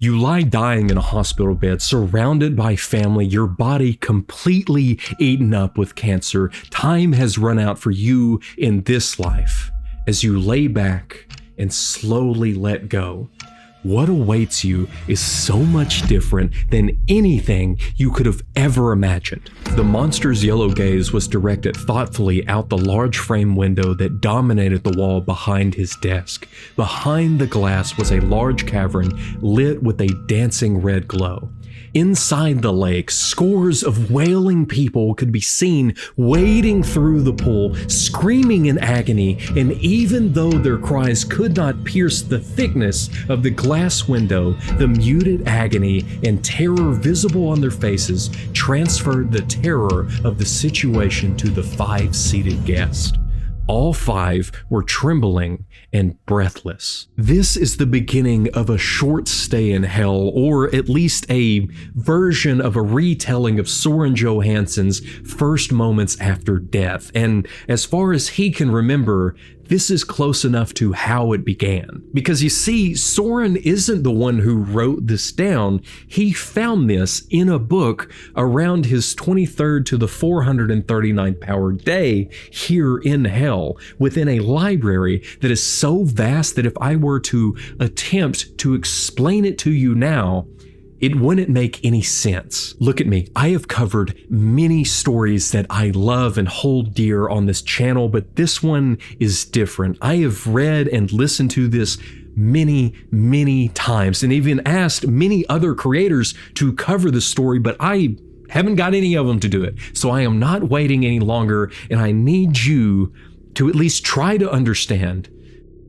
You lie dying in a hospital bed, surrounded by family, your body completely eaten up with cancer. Time has run out for you in this life. As you lay back and slowly let go, what awaits you is so much different than anything you could have ever imagined. The monster's yellow gaze was directed thoughtfully out the large frame window that dominated the wall behind his desk. Behind the glass was a large cavern lit with a dancing red glow. Inside the lake, scores of wailing people could be seen wading through the pool, screaming in agony, and even though their cries could not pierce the thickness of the glass window, the muted agony and terror visible on their faces transferred the terror of the situation to the 5 seated guests. All 5 were trembling and breathless. This is the beginning of a short stay in hell, or at least a version of a retelling of Soren Johansson's first moments after death. And as far as he can remember, this is close enough to how it began. Because you see, Soren isn't the one who wrote this down. He found this in a book around his 23rd to the 439th power day here in hell, within a library that is so vast that if I were to attempt to explain it to you now, it wouldn't make any sense. Look at me. I have covered many stories that I love and hold dear on this channel, but this one is different. I have read and listened to this many times and even asked many other creators to cover the story, but I haven't got any of them to do it. So I am not waiting any longer, and I need you to at least try to understand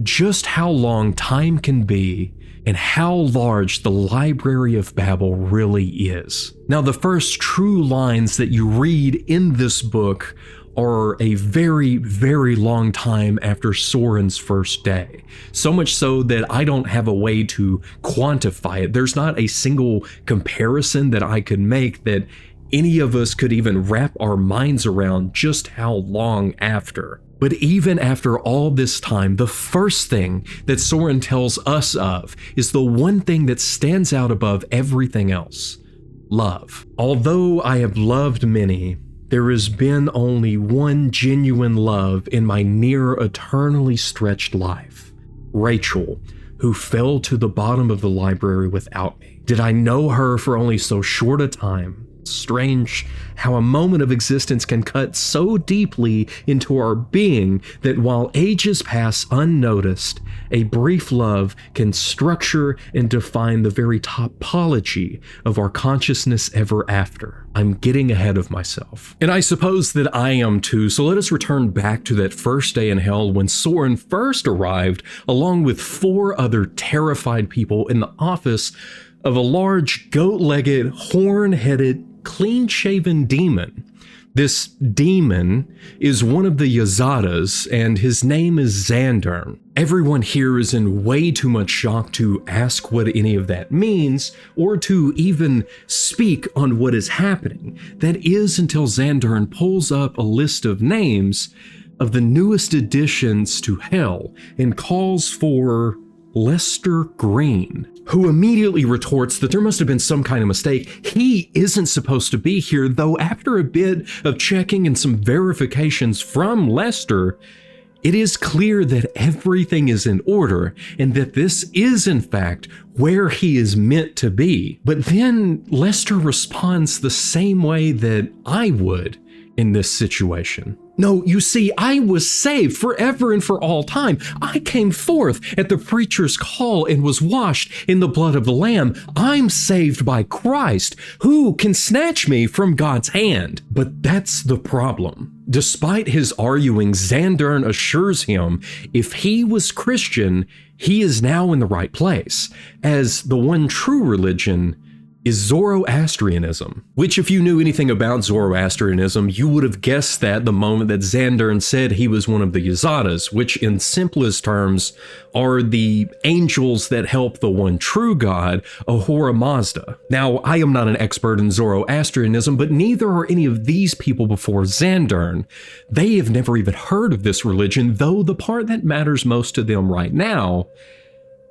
just how long time can be and how large the Library of Babel really is. Now, the first true lines that you read in this book are a very long time after Soren's first day. So much so that I don't have a way to quantify it. There's not a single comparison that I could make that any of us could even wrap our minds around just how long after. But even after all this time, the first thing that Soren tells us of is the one thing that stands out above everything else: love. Although I have loved many, there has been only one genuine love in my near eternally stretched life: Rachel, who fell to the bottom of the library without me. Did I know her for only so short a time? Strange how a moment of existence can cut so deeply into our being that while ages pass unnoticed, a brief love can structure and define the very topology of our consciousness ever after. I'm getting ahead of myself. And I suppose that I am too, so let us return back to that first day in hell when Soren first arrived, along with 4 other terrified people in the office of a large goat-legged, horn-headed, clean-shaven demon. This demon is one of the Yazadas, and his name is Xandern. Everyone here is in way too much shock to ask what any of that means, or to even speak on what is happening. That is until Xandern pulls up a list of names of the newest additions to hell and calls for Lester Green, who immediately retorts that there must have been some kind of mistake. He isn't supposed to be here, though after a bit of checking and some verifications from Lester, it is clear that everything is in order and that this is in fact where he is meant to be. But then Lester responds the same way that I would in this situation. No, you see, I was saved forever and for all time. I came forth at the preacher's call and was washed in the blood of the Lamb. I'm saved by Christ. Who can snatch me from God's hand? But that's the problem. Despite his arguing, Xandern assures him if he was Christian, he is now in the right place, as the one true religion is Zoroastrianism, which if you knew anything about Zoroastrianism, you would have guessed that the moment that Xandern said he was one of the Yazadas, which in simplest terms are the angels that help the one true God, Ahura Mazda. Now, I am not an expert in Zoroastrianism, but neither are any of these people before Xandern. They have never even heard of this religion, though the part that matters most to them right now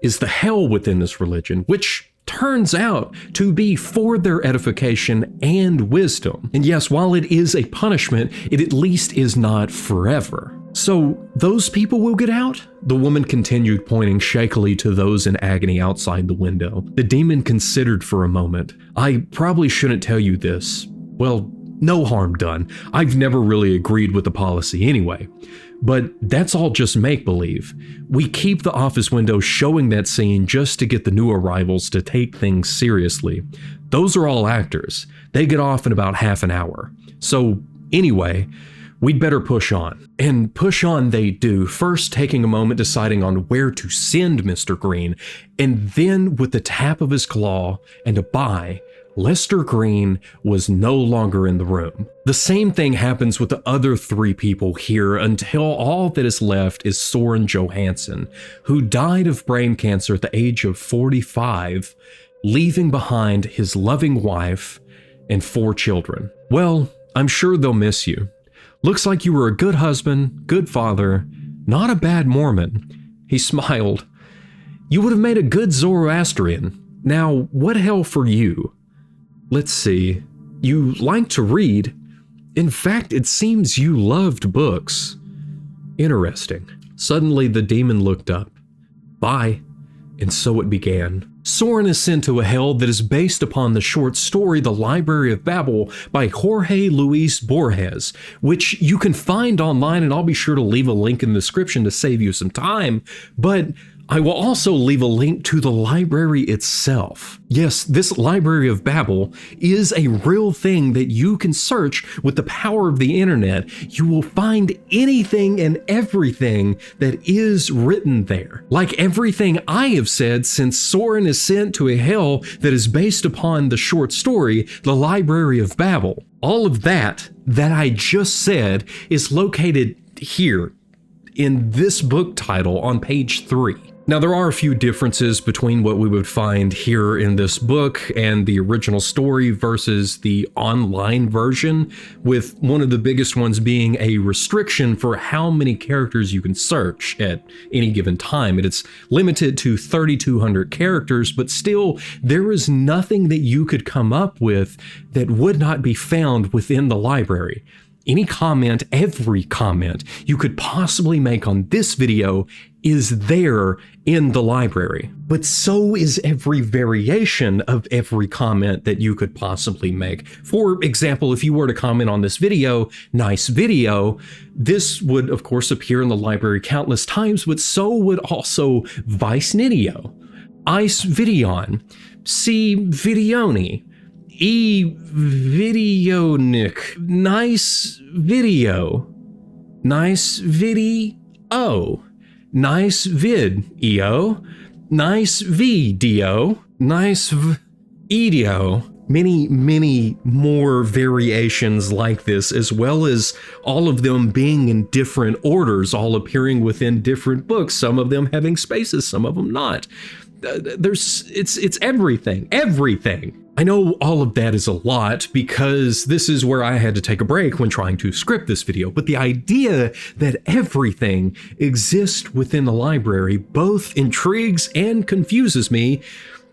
is the hell within this religion, which turns out to be for their edification and wisdom. And yes, while it is a punishment, it at least is not forever. So those people will get out? The woman continued, pointing shakily to those in agony outside the window. The demon considered for a moment. I probably shouldn't tell you this. Well, no harm done. I've never really agreed with the policy anyway. But that's all just make-believe. We keep the office window showing that scene just to get the new arrivals to take things seriously. Those are all actors. They get off in about half an hour. So anyway, we'd better push on. And push on they do, first taking a moment deciding on where to send Mr. Green, and then with the tap of his claw and a bye, Lester Green was no longer in the room. The same thing happens with the other three people here until all that is left is Soren Johansson, who died of brain cancer at the age of 45, leaving behind his loving wife and 4 children. Well, I'm sure they'll miss you. Looks like you were a good husband, good father, not a bad Mormon. He smiled. You would have made a good Zoroastrian. Now, what hell for you? Let's see. You like to read. In fact, it seems you loved books. Interesting. Suddenly, the demon looked up. Bye. And so it began. Soren is sent to a hell that is based upon the short story The Library of Babel by Jorge Luis Borges, which you can find online, and I'll be sure to leave a link in the description to save you some time, but I will also leave a link to the library itself. Yes, this Library of Babel is a real thing that you can search with the power of the internet. You will find anything and everything that is written there. Like everything I have said since Soren is sent to a hell that is based upon the short story, The Library of Babel. All of that I just said is located here in this book title on page 3. Now, there are a few differences between what we would find here in this book and the original story versus the online version, with one of the biggest ones being a restriction for how many characters you can search at any given time. And it's limited to 3,200 characters, but still, there is nothing that you could come up with that would not be found within the library. Any comment, every comment you could possibly make on this video is there in the library. But so is every variation of every comment that you could possibly make. For example, if you were to comment on this video, nice video, this would of course appear in the library countless times, but so would also Vice Nitio, Ice Videon, C Videoni, E Videonic, nice video, nice video, nice vid-eo, nice v-dio, nice v-edio. Many more variations like this, as well as all of them being in different orders, all appearing within different books, some of them having spaces, some of them not. It's everything. I know all of that is a lot because this is where I had to take a break when trying to script this video, but the idea that everything exists within the library both intrigues and confuses me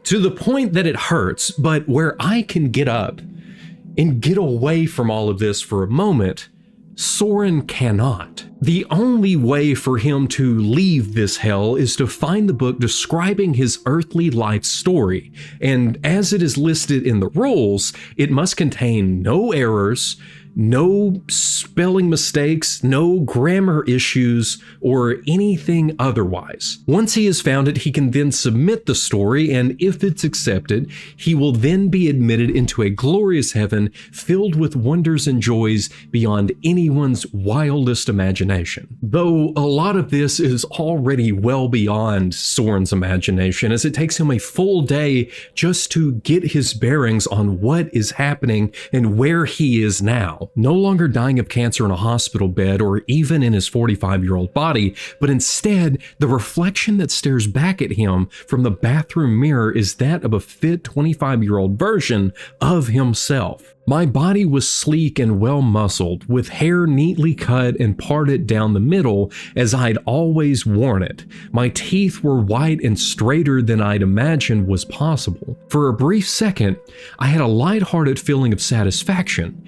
to the point that it hurts, but where I can get up and get away from all of this for a moment, Soren cannot. The only way for him to leave this hell is to find the book describing his earthly life story, and as it is listed in the rules, it must contain no errors, no spelling mistakes, no grammar issues, or anything otherwise. Once he has found it, he can then submit the story, and if it's accepted, he will then be admitted into a glorious heaven filled with wonders and joys beyond anyone's wildest imagination. Though a lot of this is already well beyond Soren's imagination, as it takes him a full day just to get his bearings on what is happening and where he is now. now, no longer dying of cancer in a hospital bed or even in his 45-year-old body, but instead, the reflection that stares back at him from the bathroom mirror is that of a fit 25-year-old version of himself. My body was sleek and well-muscled, with hair neatly cut and parted down the middle as I'd always worn it. My teeth were white and straighter than I'd imagined was possible. For a brief second, I had a lighthearted feeling of satisfaction.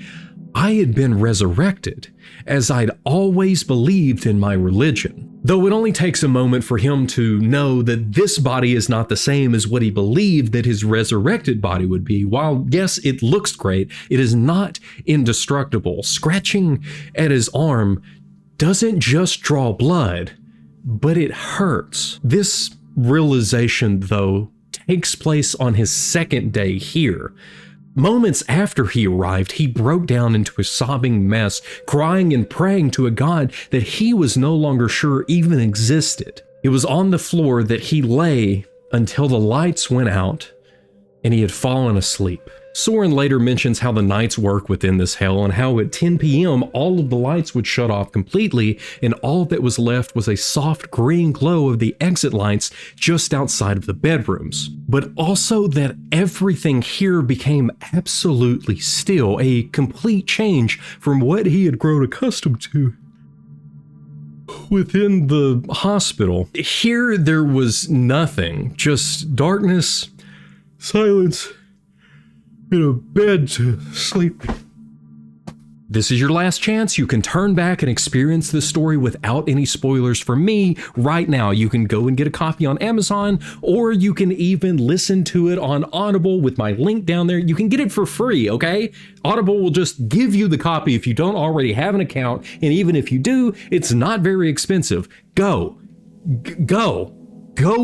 I had been resurrected, as I'd always believed in my religion. Though it only takes a moment for him to know that this body is not the same as what he believed that his resurrected body would be. While yes, it looks great, it is not indestructible. Scratching at his arm doesn't just draw blood, but it hurts. This realization, though, takes place on his second day here. Moments after he arrived, he broke down into a sobbing mess, crying and praying to a God that he was no longer sure even existed. It was on the floor that he lay until the lights went out and he had fallen asleep. Soren later mentions how the nights work within this hell and how at 10 p.m. all of the lights would shut off completely and all that was left was a soft green glow of the exit lights just outside of the bedrooms. But also that everything here became absolutely still, a complete change from what he had grown accustomed to within the hospital. Here there was nothing, just darkness, silence, in a bed to sleep. This is your last chance. You can turn back and experience this story without any spoilers from me right now. You can go and get a copy on Amazon, or you can even listen to it on Audible with my link down there. You can get it for free, okay? Audible will just give you the copy if you don't already have an account, and even if you do, it's not very expensive. Go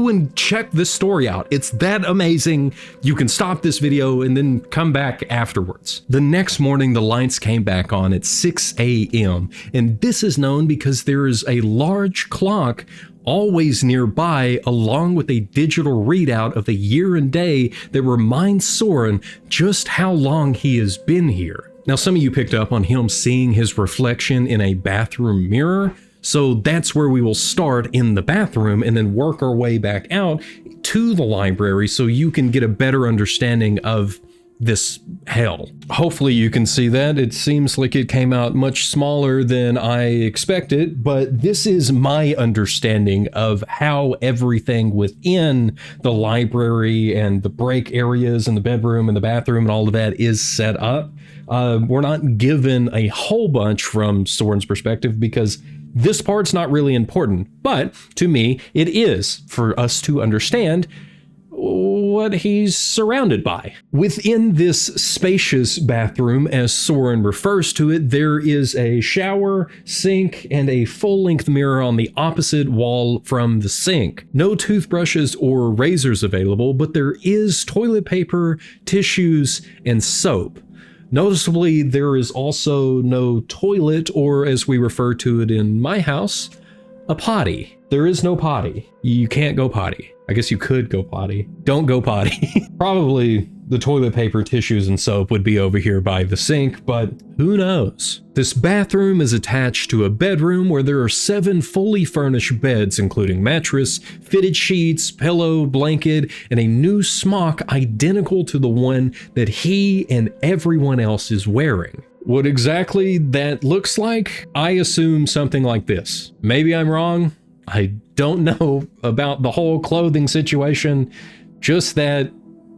and check this story out. It's that amazing. You can stop this video and then come back afterwards. The next morning, the lights came back on at 6 a.m. And this is known because there is a large clock always nearby, along with a digital readout of the year and day that reminds Soren just how long he has been here. Now, some of you picked up on him seeing his reflection in a bathroom mirror. So that's where we will start, in the bathroom, and then work our way back out to the library so you can get a better understanding of this hell. Hopefully you can see that. It seems like it came out much smaller than I expected, but this is my understanding of how everything within the library and the break areas and the bedroom and the bathroom and all of that is set up. We're not given a whole bunch from Soren's perspective because this part's not really important, but to me, it is for us to understand what he's surrounded by. Within this spacious bathroom, as Soren refers to it, there is a shower, sink, and a full-length mirror on the opposite wall from the sink. No toothbrushes or razors available, but there is toilet paper, tissues, and soap. Noticeably, there is also no toilet, or as we refer to it in my house, a potty. There is no potty. You can't go potty. I guess you could go potty. Don't go potty. Probably the toilet paper, tissues, and soap would be over here by the sink, but who knows? This bathroom is attached to a bedroom where there are 7 fully furnished beds, including mattress, fitted sheets, pillow, blanket, and a new smock identical to the one that he and everyone else is wearing. What exactly that looks like? I assume something like this. Maybe I'm wrong. I don't know about the whole clothing situation, just that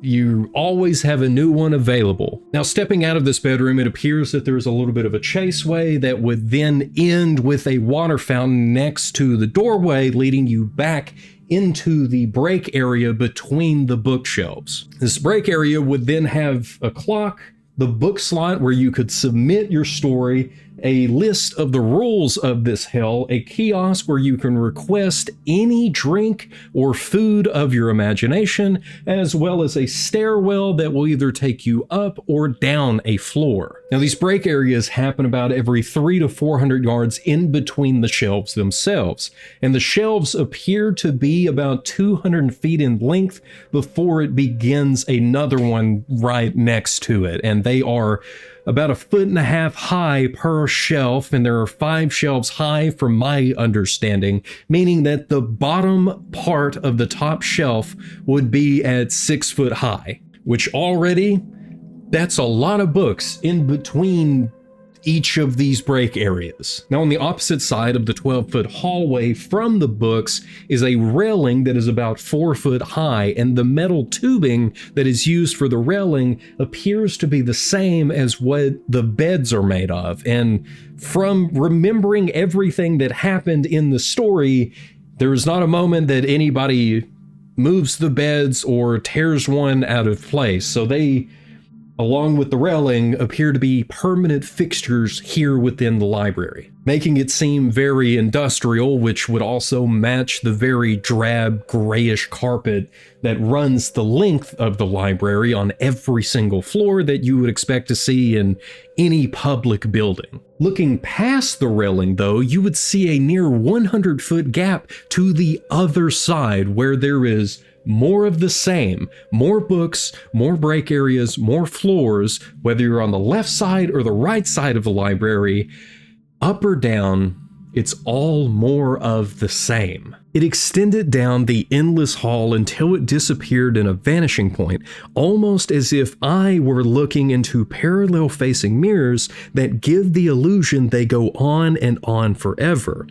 you always have a new one available. Now, stepping out of this bedroom, it appears that there's a little bit of a chaseway that would then end with a water fountain next to the doorway, leading you back into the break area between the bookshelves. This break area would then have a clock, the book slot where you could submit your story, a list of the rules of this hell, a kiosk where you can request any drink or food of your imagination, as well as a stairwell that will either take you up or down a floor. Now, these break areas happen about every 300 to 400 yards in between the shelves themselves, and the shelves appear to be about 200 feet in length before it begins another one right next to it, and they are about 1.5 feet high per shelf, and there are 5 shelves high from my understanding, meaning that the bottom part of the top shelf would be at 6 foot high, which already, that's a lot of books in between each of these break areas. Now, on the opposite side of the 12-foot hallway from the books is a railing that is about 4 foot high, and the metal tubing that is used for the railing appears to be the same as what the beds are made of. And from remembering everything that happened in the story, there is not a moment that anybody moves the beds or tears one out of place. So they, along with the railing, appear to be permanent fixtures here within the library, making it seem very industrial, which would also match the very drab grayish carpet that runs the length of the library on every single floor that you would expect to see in any public building. Looking past the railing, though, you would see a near 100-foot gap to the other side where there is more of the same, more books, more break areas, more floors, whether you're on the left side or the right side of the library, up or down, it's all more of the same. It extended down the endless hall until it disappeared in a vanishing point, almost as if I were looking into parallel-facing mirrors that give the illusion they go on and on forever.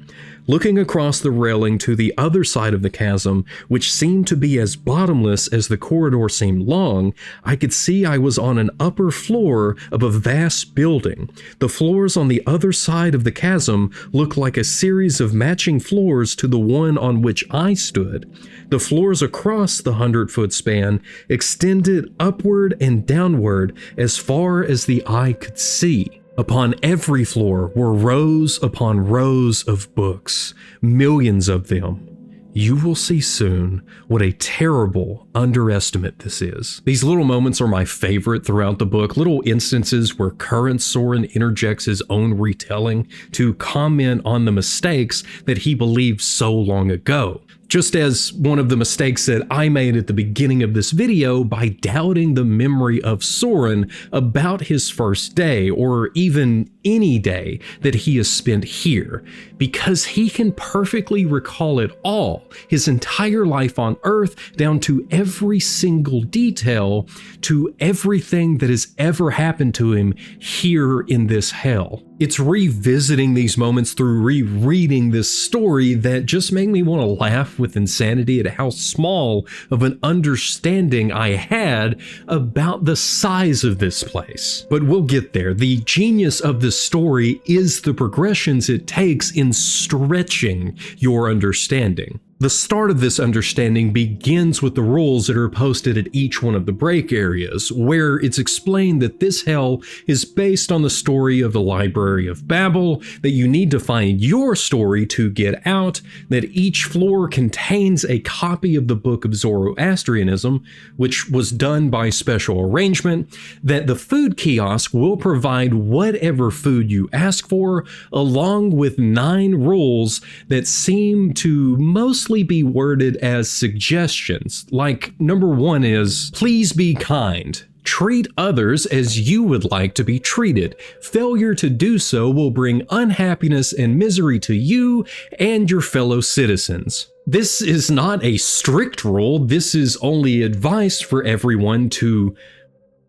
Looking across the railing to the other side of the chasm, which seemed to be as bottomless as the corridor seemed long, I could see I was on an upper floor of a vast building. The floors on the other side of the chasm looked like a series of matching floors to the one on which I stood. The floors across the 100-foot span extended upward and downward as far as the eye could see. Upon every floor were rows upon rows of books, millions of them. You will see soon what a terrible underestimate this is. These little moments are my favorite throughout the book, little instances where current Soren interjects his own retelling to comment on the mistakes that he believed so long ago. Just as one of the mistakes that I made at the beginning of this video by doubting the memory of Soren about his first day, or even any day that he has spent here, because he can perfectly recall it all, his entire life on Earth, down to every single detail, to everything that has ever happened to him here in this hell. It's revisiting these moments through rereading this story that just make me want to laugh with insanity at how small of an understanding I had about the size of this place. But we'll get there. The genius of this story is the progressions it takes in stretching your understanding. The start of this understanding begins with the rules that are posted at each one of the break areas, where it's explained that this hell is based on the story of the Library of Babel, that you need to find your story to get out, that each floor contains a copy of the Book of Zoroastrianism, which was done by special arrangement, that the food kiosk will provide whatever food you ask for, along with 9 rules that seem to mostly be worded as suggestions. Like, number 1 is, please be kind. Treat others as you would like to be treated. Failure to do so will bring unhappiness and misery to you and your fellow citizens. This is not a strict rule. This is only advice for everyone to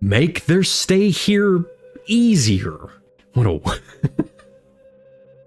make their stay here easier.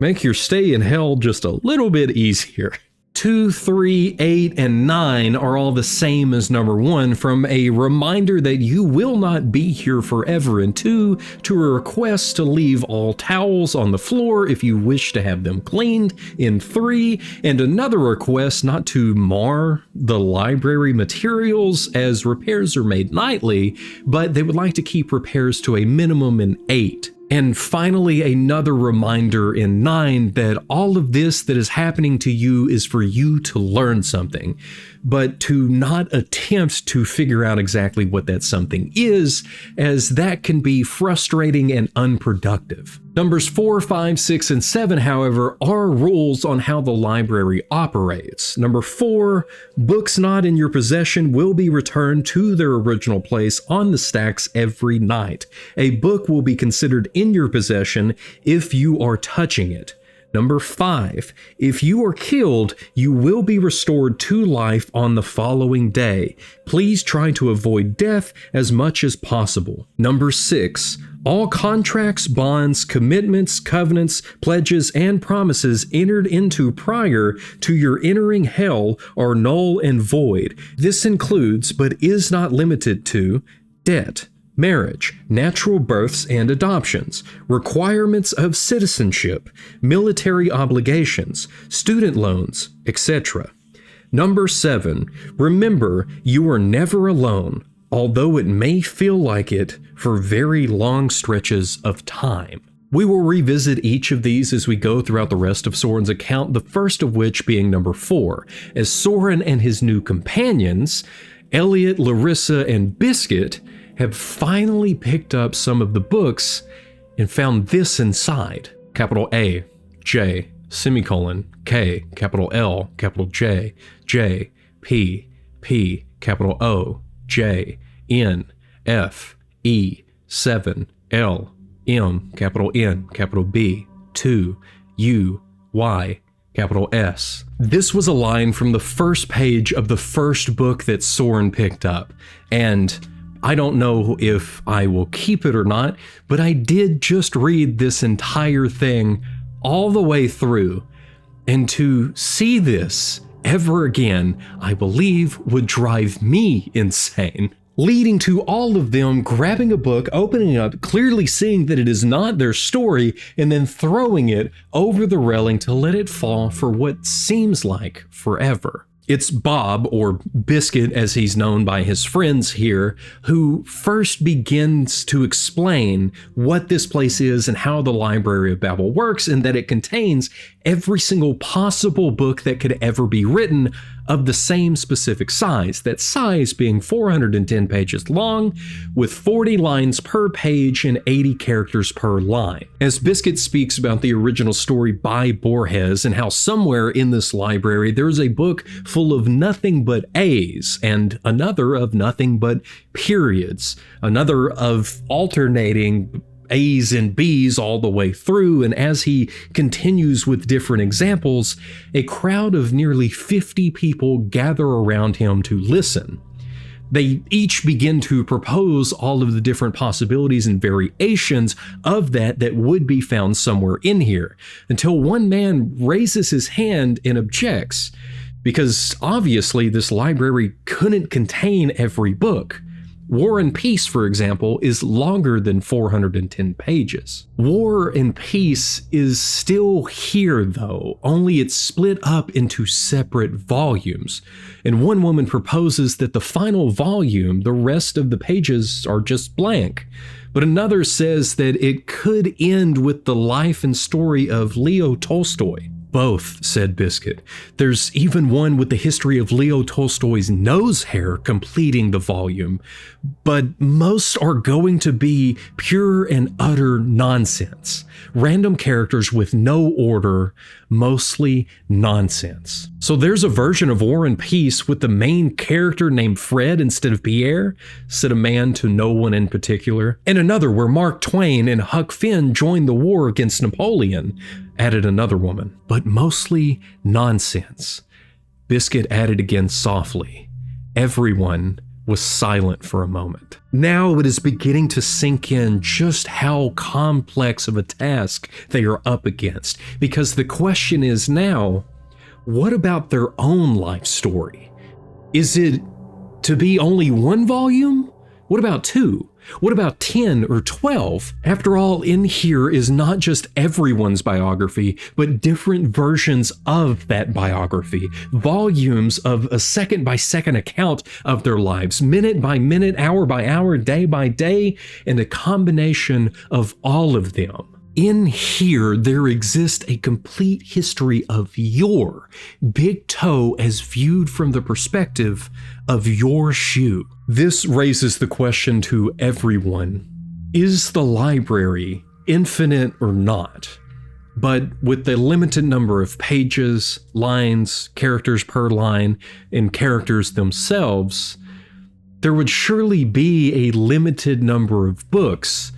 Make your stay in hell just a little bit easier. 2, 3, 8, and 9 are all the same as number 1, from a reminder that you will not be here forever, and 2, to a request to leave all towels on the floor if you wish to have them cleaned in 3, and another request not to mar the library materials as repairs are made nightly, but they would like to keep repairs to a minimum in 8. And finally, another reminder in 9 that all of this that is happening to you is for you to learn something, but to not attempt to figure out exactly what that something is, as that can be frustrating and unproductive. Numbers 4, 5, 6, and 7, however, are rules on how the library operates. Number 4, books not in your possession will be returned to their original place on the stacks every night. A book will be considered in your possession if you are touching it. Number 5, if you are killed, you will be restored to life on the following day. Please try to avoid death as much as possible. Number 6, all contracts, bonds, commitments, covenants, pledges, and promises entered into prior to your entering hell are null and void. This includes, but is not limited to, debt, marriage, natural births and adoptions, requirements of citizenship, military obligations, student loans, etc. Number 7, remember you are never alone, although it may feel like it for very long stretches of time. We will revisit each of these as we go throughout the rest of Soren's account, the first of which being number 4, as Soren and his new companions, Elliot, Larissa, and Biscuit, have finally picked up some of the books and found this inside. Capital A, J, semicolon, K, capital L, capital J, J, P, P, capital O, J, N, F, E, 7, L, M, capital N, capital B, 2, U, Y, capital S. This was a line from the first page of the first book that Soren picked up, and I don't know if I will keep it or not, but I did just read this entire thing all the way through, and to see this ever again, I believe would drive me insane. Leading to all of them grabbing a book, opening it up, clearly seeing that it is not their story, and then throwing it over the railing to let it fall for what seems like forever. It's Bob, or Biscuit as he's known by his friends here, who first begins to explain what this place is and how the Library of Babel works, and that it contains every single possible book that could ever be written of the same specific size, that size being 410 pages long, with 40 lines per page and 80 characters per line. As Biscuit speaks about the original story by Borges and how somewhere in this library there's a book full of nothing but A's, and another of nothing but periods, another of alternating A's and B's all the way through, and as he continues with different examples, a crowd of nearly 50 people gather around him to listen. They each begin to propose all of the different possibilities and variations of that would be found somewhere in here, until one man raises his hand and objects, because obviously this library couldn't contain every book. War and Peace, for example, is longer than 410 pages. War and Peace is still here, though, only it's split up into separate volumes. And one woman proposes that the final volume, the rest of the pages are just blank. But another says that it could end with the life and story of Leo Tolstoy. Both, said Biscuit. There's even one with the history of Leo Tolstoy's nose hair completing the volume, but most are going to be pure and utter nonsense. Random characters with no order, mostly nonsense. So there's a version of War and Peace with the main character named Fred instead of Pierre, said a man to no one in particular, and another where Mark Twain and Huck Finn joined the war against Napoleon, added another woman, but mostly nonsense. Biscuit added again softly. Everyone was silent for a moment. Now it is beginning to sink in just how complex of a task they are up against, because the question is now, what about their own life story? Is it to be only one volume? What about 2? What about 10 or 12? After all, in here is not just everyone's biography, but different versions of that biography. Volumes of a second-by-second account of their lives, minute by minute, hour by hour, day by day, and a combination of all of them. In here, there exists a complete history of your big toe as viewed from the perspective of your shoe. This raises the question to everyone. Is the library infinite or not. But with the limited number of pages, lines, characters per line, and characters themselves, there would surely be a limited number of books,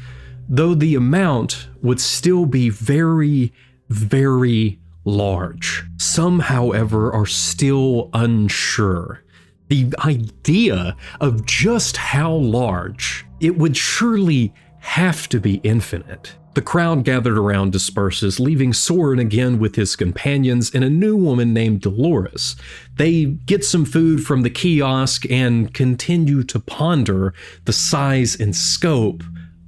though the amount would still be very, very large. Some, however, are still unsure. The idea of just how large it would surely have to be infinite. The crowd gathered around disperses, leaving Soren again with his companions and a new woman named Dolores. They get some food from the kiosk and continue to ponder the size and scope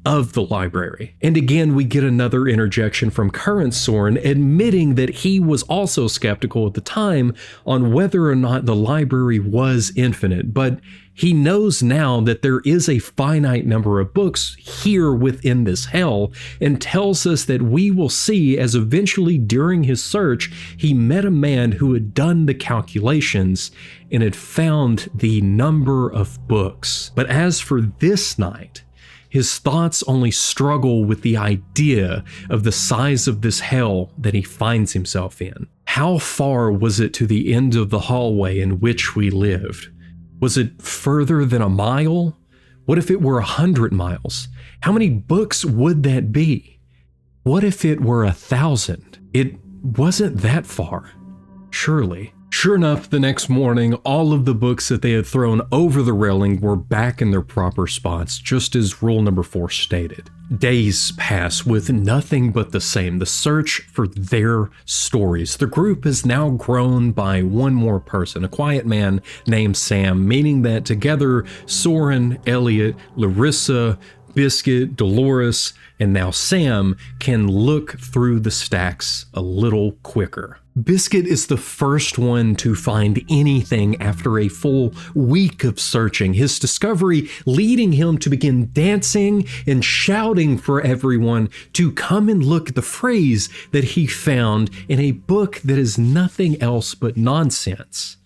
of the library. And again, we get another interjection from current Soren admitting that he was also skeptical at the time on whether or not the library was infinite, but he knows now that there is a finite number of books here within this hell, and tells us that we will see as eventually during his search, he met a man who had done the calculations and had found the number of books. But as for this night, his thoughts only struggle with the idea of the size of this hell that he finds himself in. How far was it to the end of the hallway in which we lived? Was it further than a mile? What if it were 100 miles? How many books would that be? What if it were 1,000? It wasn't that far, surely. Sure enough, the next morning, all of the books that they had thrown over the railing were back in their proper spots, just as rule number 4 stated. Days pass with nothing but the same, the search for their stories. The group is now grown by one more person, a quiet man named Sam, meaning that together, Soren, Elliot, Larissa, Biscuit, Dolores, and now Sam can look through the stacks a little quicker. Biscuit is the first one to find anything after a full week of searching, his discovery leading him to begin dancing and shouting for everyone to come and look at the phrase that he found in a book that is nothing else but nonsense.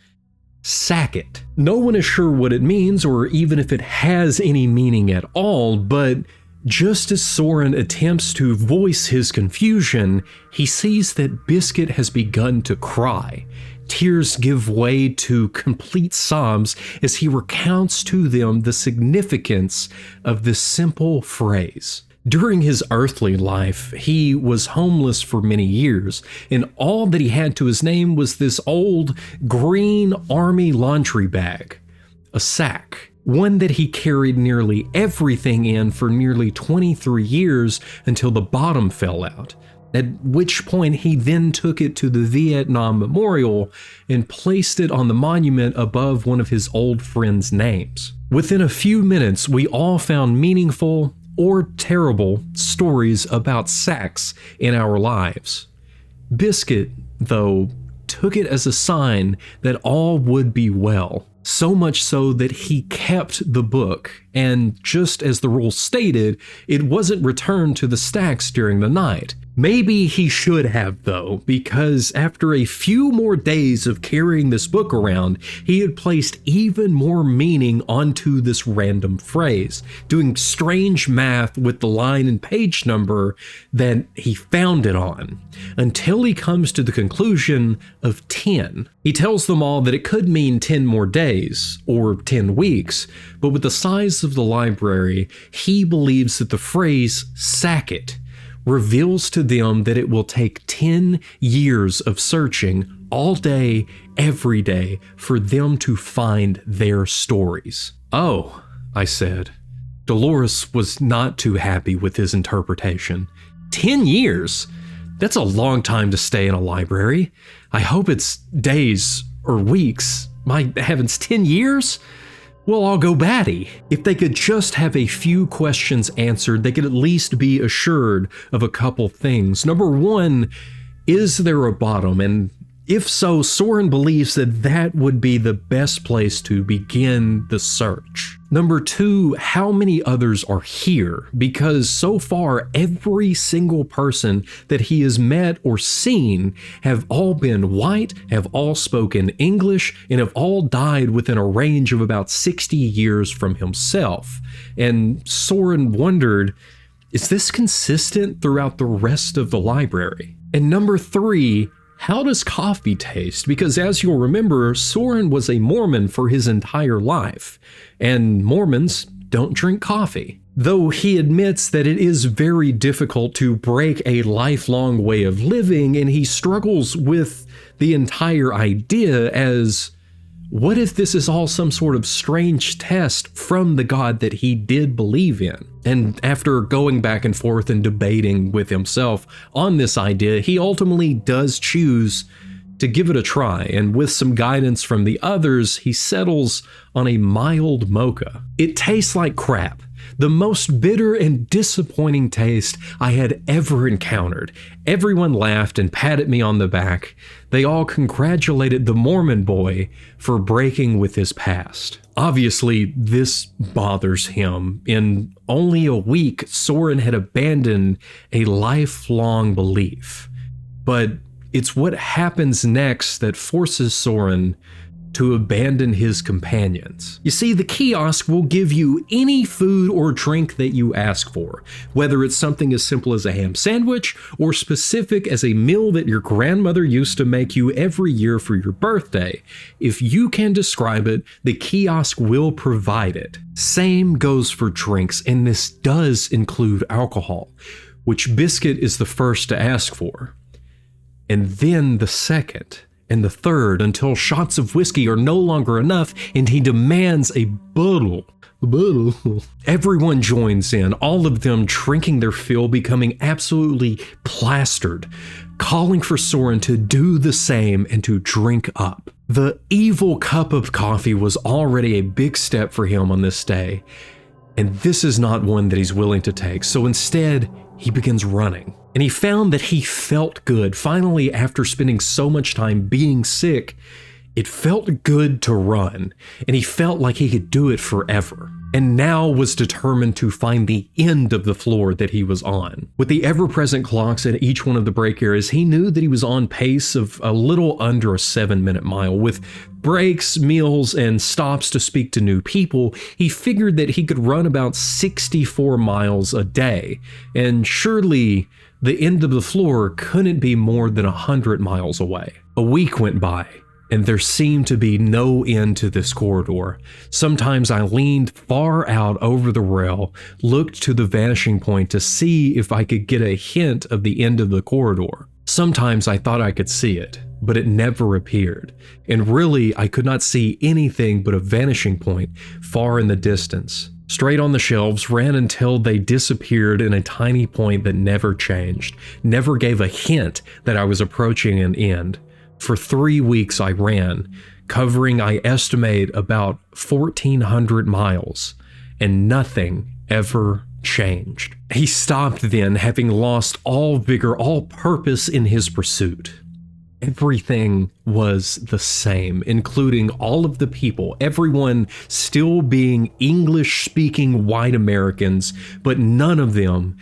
Sack it. No one is sure what it means or even if it has any meaning at all, but just as Soren attempts to voice his confusion, he sees that Biscuit has begun to cry. Tears give way to complete sobs as he recounts to them the significance of this simple phrase. During his earthly life, he was homeless for many years, and all that he had to his name was this old green army laundry bag, a sack. One that he carried nearly everything in for nearly 23 years until the bottom fell out, at which point he then took it to the Vietnam Memorial and placed it on the monument above one of his old friends' names. Within a few minutes, we all found meaningful or terrible stories about sacks in our lives. Biscuit, though, took it as a sign that all would be well. So much so that he kept the book, and just as the rule stated, it wasn't returned to the stacks during the night. Maybe he should have, though, because after a few more days of carrying this book around, he had placed even more meaning onto this random phrase, doing strange math with the line and page number that he found it on, until he comes to the conclusion of 10. He tells them all that it could mean 10 more days, or 10 weeks, but with the size of the library, he believes that the phrase, sack it, reveals to them that it will take 10 years of searching all day, every day, for them to find their stories. Oh, I said. Dolores was not too happy with his interpretation. 10 years? That's a long time to stay in a library. I hope it's days or weeks. My heavens, 10 years? Well, I'll go batty. If they could just have a few questions answered, they could at least be assured of a couple things. Number one, is there a bottom? And if so, Soren believes that that would be the best place to begin the search. Number two, how many others are here? Because so far, every single person that he has met or seen have all been white, have all spoken English, and have all died within a range of about 60 years from himself. And Soren wondered, Is this consistent throughout the rest of the library? And number 3, how does coffee taste? Because as you'll remember, Soren was a Mormon for his entire life, and Mormons don't drink coffee. Though he admits that it is very difficult to break a lifelong way of living, and he struggles with the entire idea as, what if this is all some sort of strange test from the God that he did believe in? And after going back and forth and debating with himself on this idea, he ultimately does choose to give it a try, and with some guidance from the others, he settles on a mild mocha. It tastes like crap. The most bitter and disappointing taste I had ever encountered. Everyone laughed and patted me on the back. They all congratulated the Mormon boy for breaking with his past. Obviously, this bothers him. In only a week, Soren had abandoned a lifelong belief. But it's what happens next that forces Soren to abandon his companions. You see, the kiosk will give you any food or drink that you ask for, whether it's something as simple as a ham sandwich or specific as a meal that your grandmother used to make you every year for your birthday. If you can describe it, the kiosk will provide it. Same goes for drinks, and this does include alcohol, which Biscuit is the first to ask for, and then the second, and the third, until shots of whiskey are no longer enough and he demands a bottle. Everyone joins in, all of them drinking their fill, becoming absolutely plastered, calling for Soren to do the same and to drink up. The evil cup of coffee was already a big step for him on this day, and this is not one that he's willing to take, so instead, he begins running. And he found that he felt good. Finally, after spending so much time being sick, it felt good to run, and he felt like he could do it forever. And now was determined to find the end of the floor that he was on. With the ever-present clocks at each one of the break areas, he knew that he was on pace of a little under a 7-minute mile. With breaks, meals, and stops to speak to new people, he figured that he could run about 64 miles a day. And surely the end of the floor couldn't be more than 100 miles away. A week went by, and there seemed to be no end to this corridor. Sometimes I leaned far out over the rail, looked to the vanishing point to see if I could get a hint of the end of the corridor. Sometimes I thought I could see it, but it never appeared, and really I could not see anything but a vanishing point far in the distance. Straight on the shelves, ran until they disappeared in a tiny point that never changed, never gave a hint that I was approaching an end. For 3 weeks I ran, covering, I estimate, about 1,400 miles, and nothing ever changed. He stopped then, having lost all vigor, all purpose in his pursuit. Everything was the same, including all of the people, everyone still being English-speaking white Americans, but none of them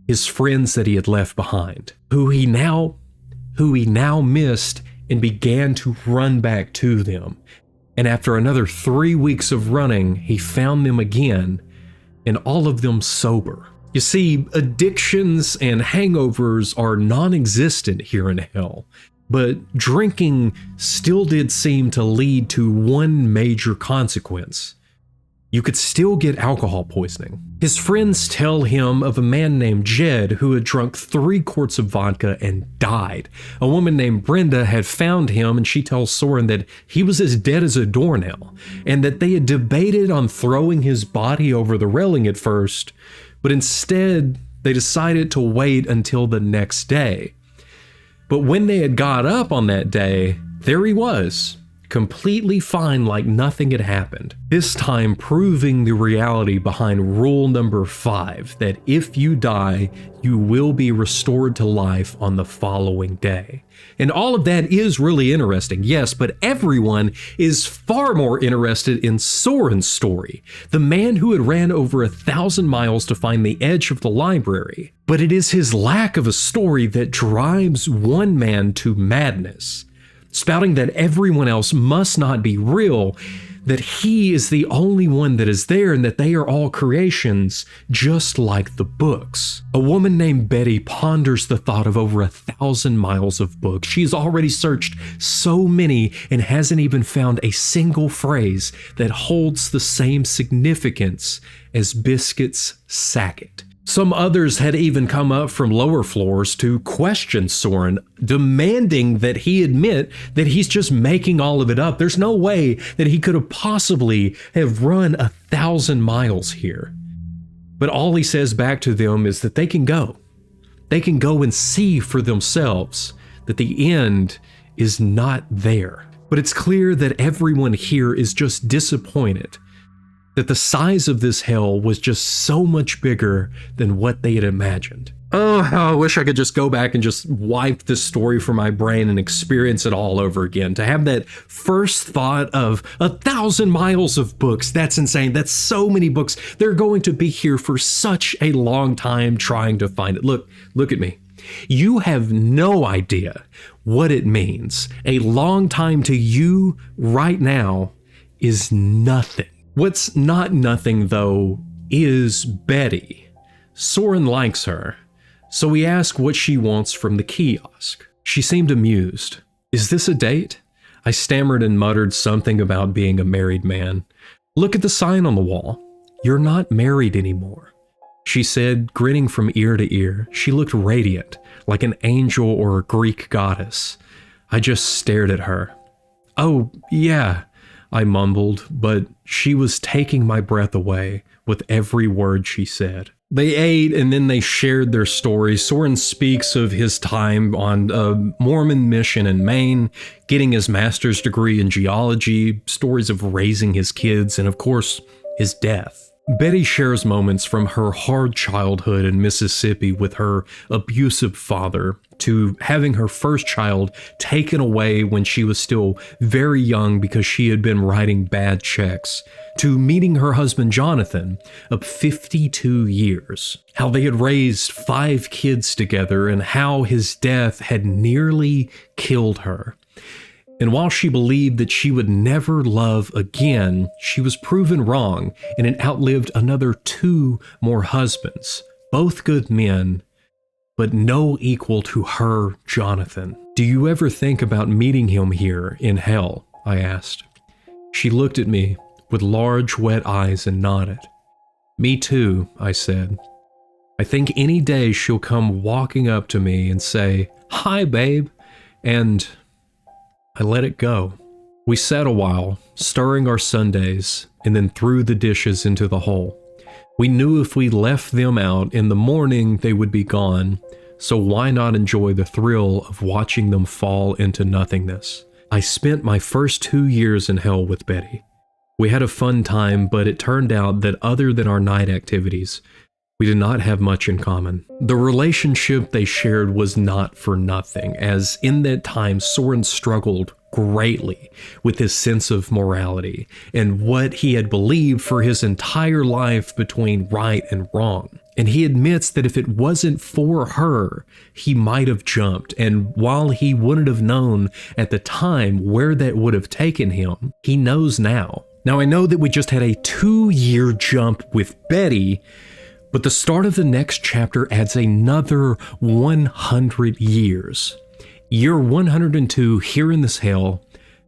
his friends that he had left behind, who he now missed, and began to run back to them. And after another 3 weeks of running, he found them again, and all of them sober. You see, addictions and hangovers are non-existent here in hell, but drinking still did seem to lead to one major consequence. You could still get alcohol poisoning. His friends tell him of a man named Jed who had drunk 3 quarts of vodka and died. A woman named Brenda had found him, and she tells Soren that he was as dead as a doornail, and that they had debated on throwing his body over the railing at first, but instead they decided to wait until the next day. But when they had got up on that day, there he was, completely fine, like nothing had happened. This time proving the reality behind rule number 5, that if you die, you will be restored to life on the following day. And all of that is really interesting, yes, but everyone is far more interested in Soren's story, the man who had ran over 1,000 miles to find the edge of the library. But it is his lack of a story that drives one man to madness, spouting that everyone else must not be real, that he is the only one that is there and that they are all creations, just like the books. A woman named Betty ponders the thought of over 1,000 miles of books. She's already searched so many and hasn't even found a single phrase that holds the same significance as Biscuit's sacket. Some others had even come up from lower floors to question Soren, demanding that he admit that he's just making all of it up. There's no way that he could have possibly have run 1,000 miles here. But all he says back to them is that they can go. They can go and see for themselves that the end is not there. But it's clear that everyone here is just disappointed that the size of this hell was just so much bigger than what they had imagined. Oh, how I wish I could just go back and just wipe this story from my brain and experience it all over again. To have that first thought of 1,000 miles of books, that's insane. That's so many books. They're going to be here for such a long time trying to find it. Look at me. You have no idea what it means. A long time to you right now is nothing. What's not nothing, though, is Betty. Soren likes her, so we ask what she wants from the kiosk. She seemed amused. Is this a date? I stammered and muttered something about being a married man. Look at the sign on the wall. You're not married anymore. She said, grinning from ear to ear. She looked radiant, like an angel or a Greek goddess. I just stared at her. Oh, yeah, I mumbled, but she was taking my breath away with every word she said. They ate and then they shared their stories. Soren speaks of his time on a Mormon mission in Maine, getting his master's degree in geology, stories of raising his kids, and of course, his death. Betty shares moments from her hard childhood in Mississippi with her abusive father, to having her first child taken away when she was still very young because she had been writing bad checks, to meeting her husband Jonathan of 52 years, how they had raised 5 kids together and how his death had nearly killed her. And while she believed that she would never love again, she was proven wrong and had outlived another 2 more husbands, both good men, but no equal to her, Jonathan. Do you ever think about meeting him here in hell? I asked. She looked at me with large, wet eyes and nodded. Me too, I said. I think any day she'll come walking up to me and say, "Hi, babe," and I let it go. We sat a while, stirring our sundaes, and then threw the dishes into the hole. We knew if we left them out in the morning, they would be gone, so why not enjoy the thrill of watching them fall into nothingness? I spent my first 2 years in hell with Betty. We had a fun time, but it turned out that other than our night activities, we did not have much in common. The relationship they shared was not for nothing, as in that time Soren struggled greatly with his sense of morality and what he had believed for his entire life between right and wrong. And he admits that if it wasn't for her, he might have jumped. And while he wouldn't have known at the time where that would have taken him, he knows now. Now, I know that we just had a 2-year jump with Betty, but the start of the next chapter adds another 100 years. Year 102 here in this hell,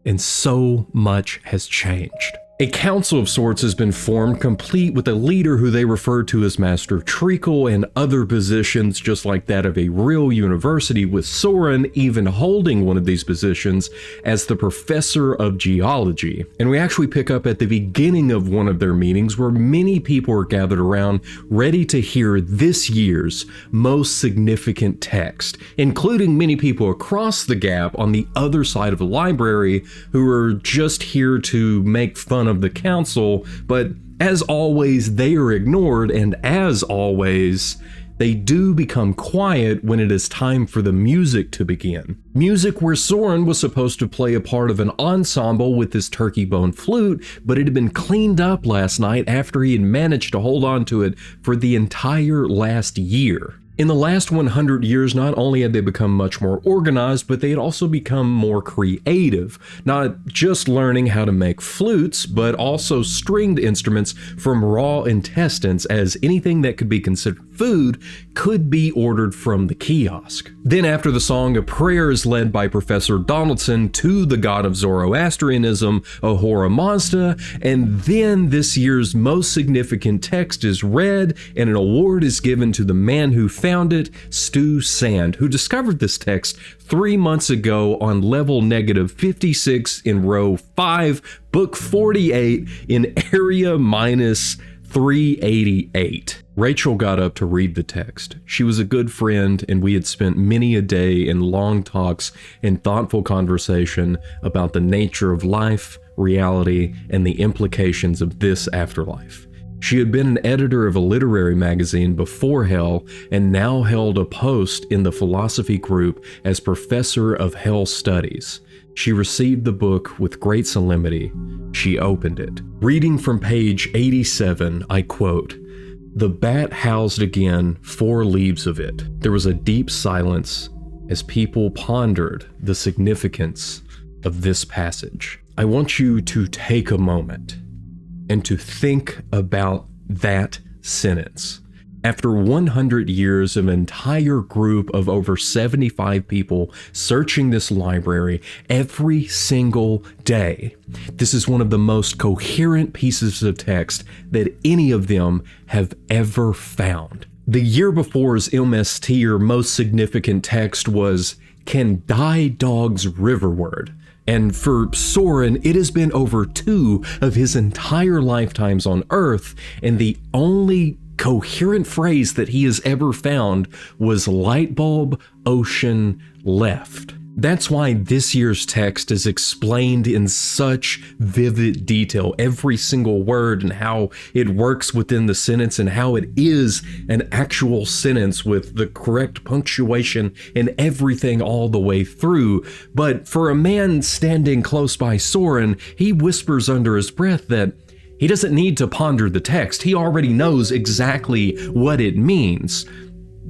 and so much has changed. A council of sorts has been formed, complete with a leader who they refer to as Master Treacle, and other positions just like that of a real university, with Soren even holding one of these positions as the professor of geology. And we actually pick up at the beginning of one of their meetings where many people are gathered around ready to hear this year's most significant text, including many people across the gap on the other side of the library who are just here to make fun of the council, but as always, they are ignored, and as always, they do become quiet when it is time for the music to begin. Music where Soren was supposed to play a part of an ensemble with his turkey bone flute, but it had been cleaned up last night after he had managed to hold on to it for the entire last year. In the last 100 years, not only had they become much more organized, but they had also become more creative, not just learning how to make flutes, but also stringed instruments from raw intestines, as anything that could be considered food could be ordered from the kiosk. Then after the Song of Prayers led by Professor Donaldson to the god of Zoroastrianism, Ahura Mazda, and then this year's most significant text is read and an award is given to the man who found it, Stu Sand, who discovered this text 3 months ago on level negative 56 in row 5, book 48 in area minus 388. Rachel got up to read the text. She was a good friend, and we had spent many a day in long talks and thoughtful conversation about the nature of life, reality, and the implications of this afterlife. She had been an editor of a literary magazine before Hell and now held a post in the philosophy group as professor of Hell studies. She received the book with great solemnity. She opened it. Reading from page 87, I quote, "The bat housed again 4 leaves of it. There was a deep silence as people pondered the significance of this passage." I want you to take a moment and to think about that sentence. After 100 years of an entire group of over 75 people searching this library every single day, this is one of the most coherent pieces of text that any of them have ever found. The year before's MST, or most significant text, was "Can Die Dogs Riverward?" And for Soren, it has been over 2 of his entire lifetimes on Earth, and the only coherent phrase that he has ever found was light bulb, ocean, left. That's why this year's text is explained in such vivid detail, every single word and how it works within the sentence and how it is an actual sentence with the correct punctuation and everything all the way through. But for a man standing close by Soren, he whispers under his breath that he doesn't need to ponder the text. He already knows exactly what it means.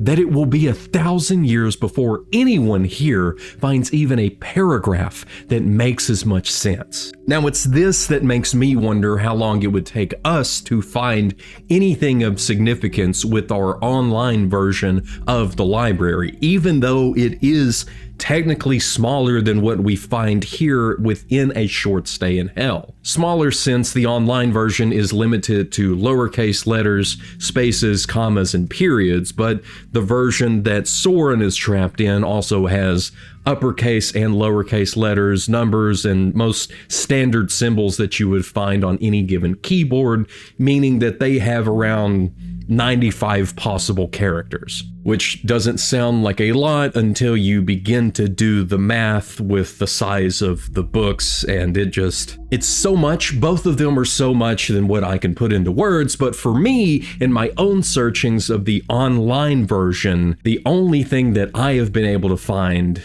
That it will be 1,000 years before anyone here finds even a paragraph that makes as much sense. Now, it's this that makes me wonder how long it would take us to find anything of significance with our online version of the library, even though it is technically smaller than what we find here within a short stay in Hell. Smaller since the online version is limited to lowercase letters, spaces, commas, and periods, but the version that Soren is trapped in also has uppercase and lowercase letters, numbers, and most standard symbols that you would find on any given keyboard, meaning that they have around 95 possible characters, which doesn't sound like a lot until you begin to do the math with the size of the books, and it's so much. Both of them are so much than what I can put into words, but for me, in my own searchings of the online version, the only thing that I have been able to find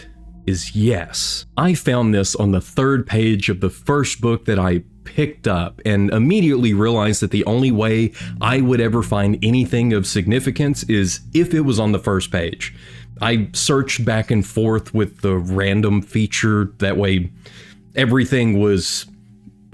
is yes. I found this on the 3rd page of the first book that I picked up and immediately realized that the only way I would ever find anything of significance is if it was on the 1st page. I searched back and forth with the random feature, that way everything was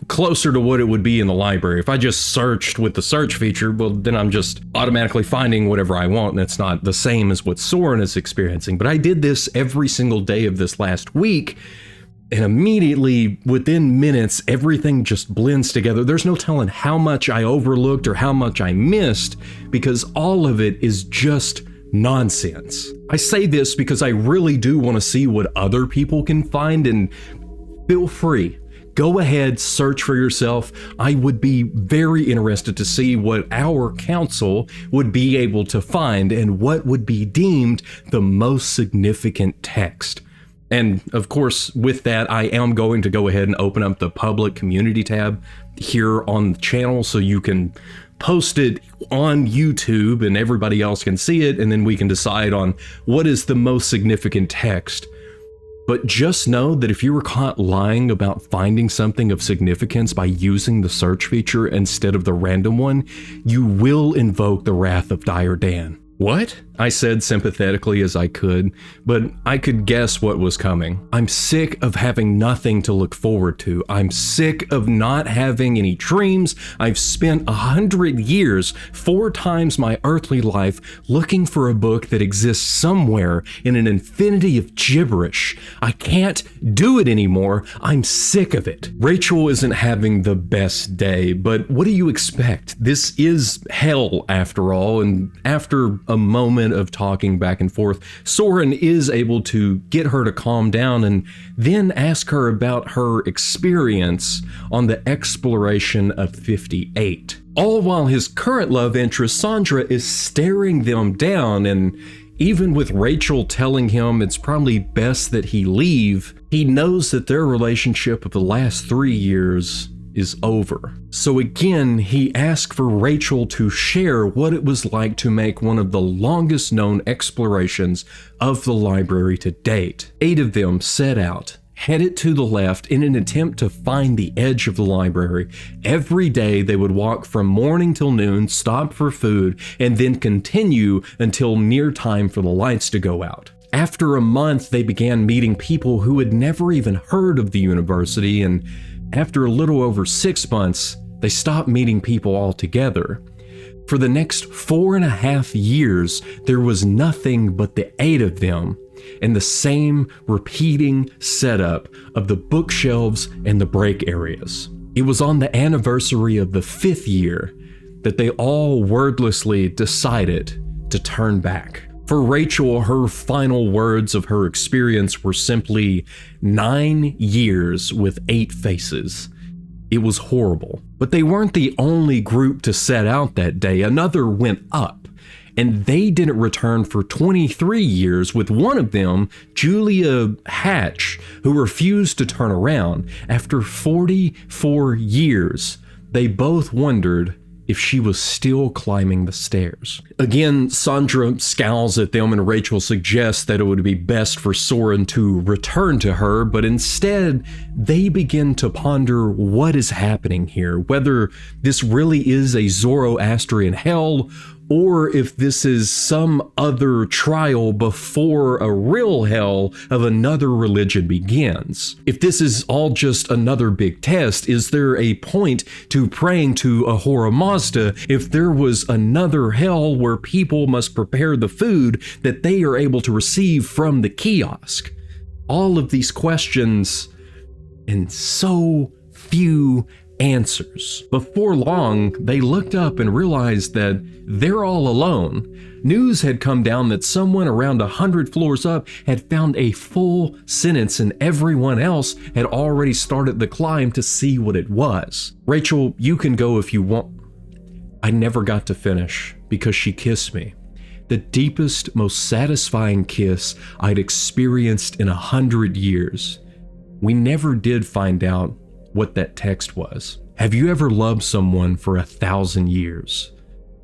closer to what it would be in the library. If I just searched with the search feature, well, then I'm just automatically finding whatever I want, and it's not the same as what Soren is experiencing. But I did this every single day of this last week, and immediately, within minutes, everything just blends together. There's no telling how much I overlooked or how much I missed, because all of it is just nonsense. I say this because I really do want to see what other people can find, and feel free. Go ahead, search for yourself. I would be very interested to see what our council would be able to find and what would be deemed the most significant text. And of course, with that, I am going to go ahead and open up the public community tab here on the channel so you can post it on YouTube and everybody else can see it, and then we can decide on what is the most significant text. But just know that if you were caught lying about finding something of significance by using the search feature instead of the random one, you will invoke the wrath of Dire Dan. What? I said sympathetically as I could, but I could guess what was coming. I'm sick of having nothing to look forward to. I'm sick of not having any dreams. I've spent 100 years, 4 times my earthly life, looking for a book that exists somewhere in an infinity of gibberish. I can't do it anymore. I'm sick of it. Rachel isn't having the best day, but what do you expect? This is hell after all, and after a moment of talking back and forth, Soren is able to get her to calm down and then ask her about her experience on the exploration of 58. All while his current love interest, Sandra, is staring them down, and even with Rachel telling him it's probably best that he leave, he knows that their relationship of the last 3 years is over. So again, he asked for Rachel to share what it was like to make one of the longest known explorations of the library to date. 8 of them set out, headed to the left in an attempt to find the edge of the library. Every day they would walk from morning till noon, stop for food, and then continue until near time for the lights to go out. After a month, they began meeting people who had never even heard of the university, and after a little over 6 months, they stopped meeting people altogether. For the next 4.5 years, there was nothing but the 8 of them, and the same repeating setup of the bookshelves and the break areas. It was on the anniversary of the 5th year that they all wordlessly decided to turn back. For Rachel, her final words of her experience were simply 9 years with 8 faces. It was horrible. But they weren't the only group to set out that day. Another went up, and they didn't return for 23 years, with one of them, Julia Hatch, who refused to turn around. After 44 years, they both wondered if she was still climbing the stairs. Again, Sandra scowls at them, and Rachel suggests that it would be best for Soren to return to her, but instead, they begin to ponder what is happening here, whether this really is a Zoroastrian hell, or if this is some other trial before a real hell of another religion begins. If this is all just another big test, is there a point to praying to Ahura Mazda if there was another hell where people must prepare the food that they are able to receive from the kiosk? All of these questions and so few answers. Before long, they looked up and realized that they're all alone. News had come down that someone around 100 floors up had found a full sentence, and everyone else had already started the climb to see what it was. Rachel, you can go if you want. I never got to finish because she kissed me. The deepest, most satisfying kiss I'd experienced in 100 years. We never did find out what that text was. Have you ever loved someone for 1,000 years?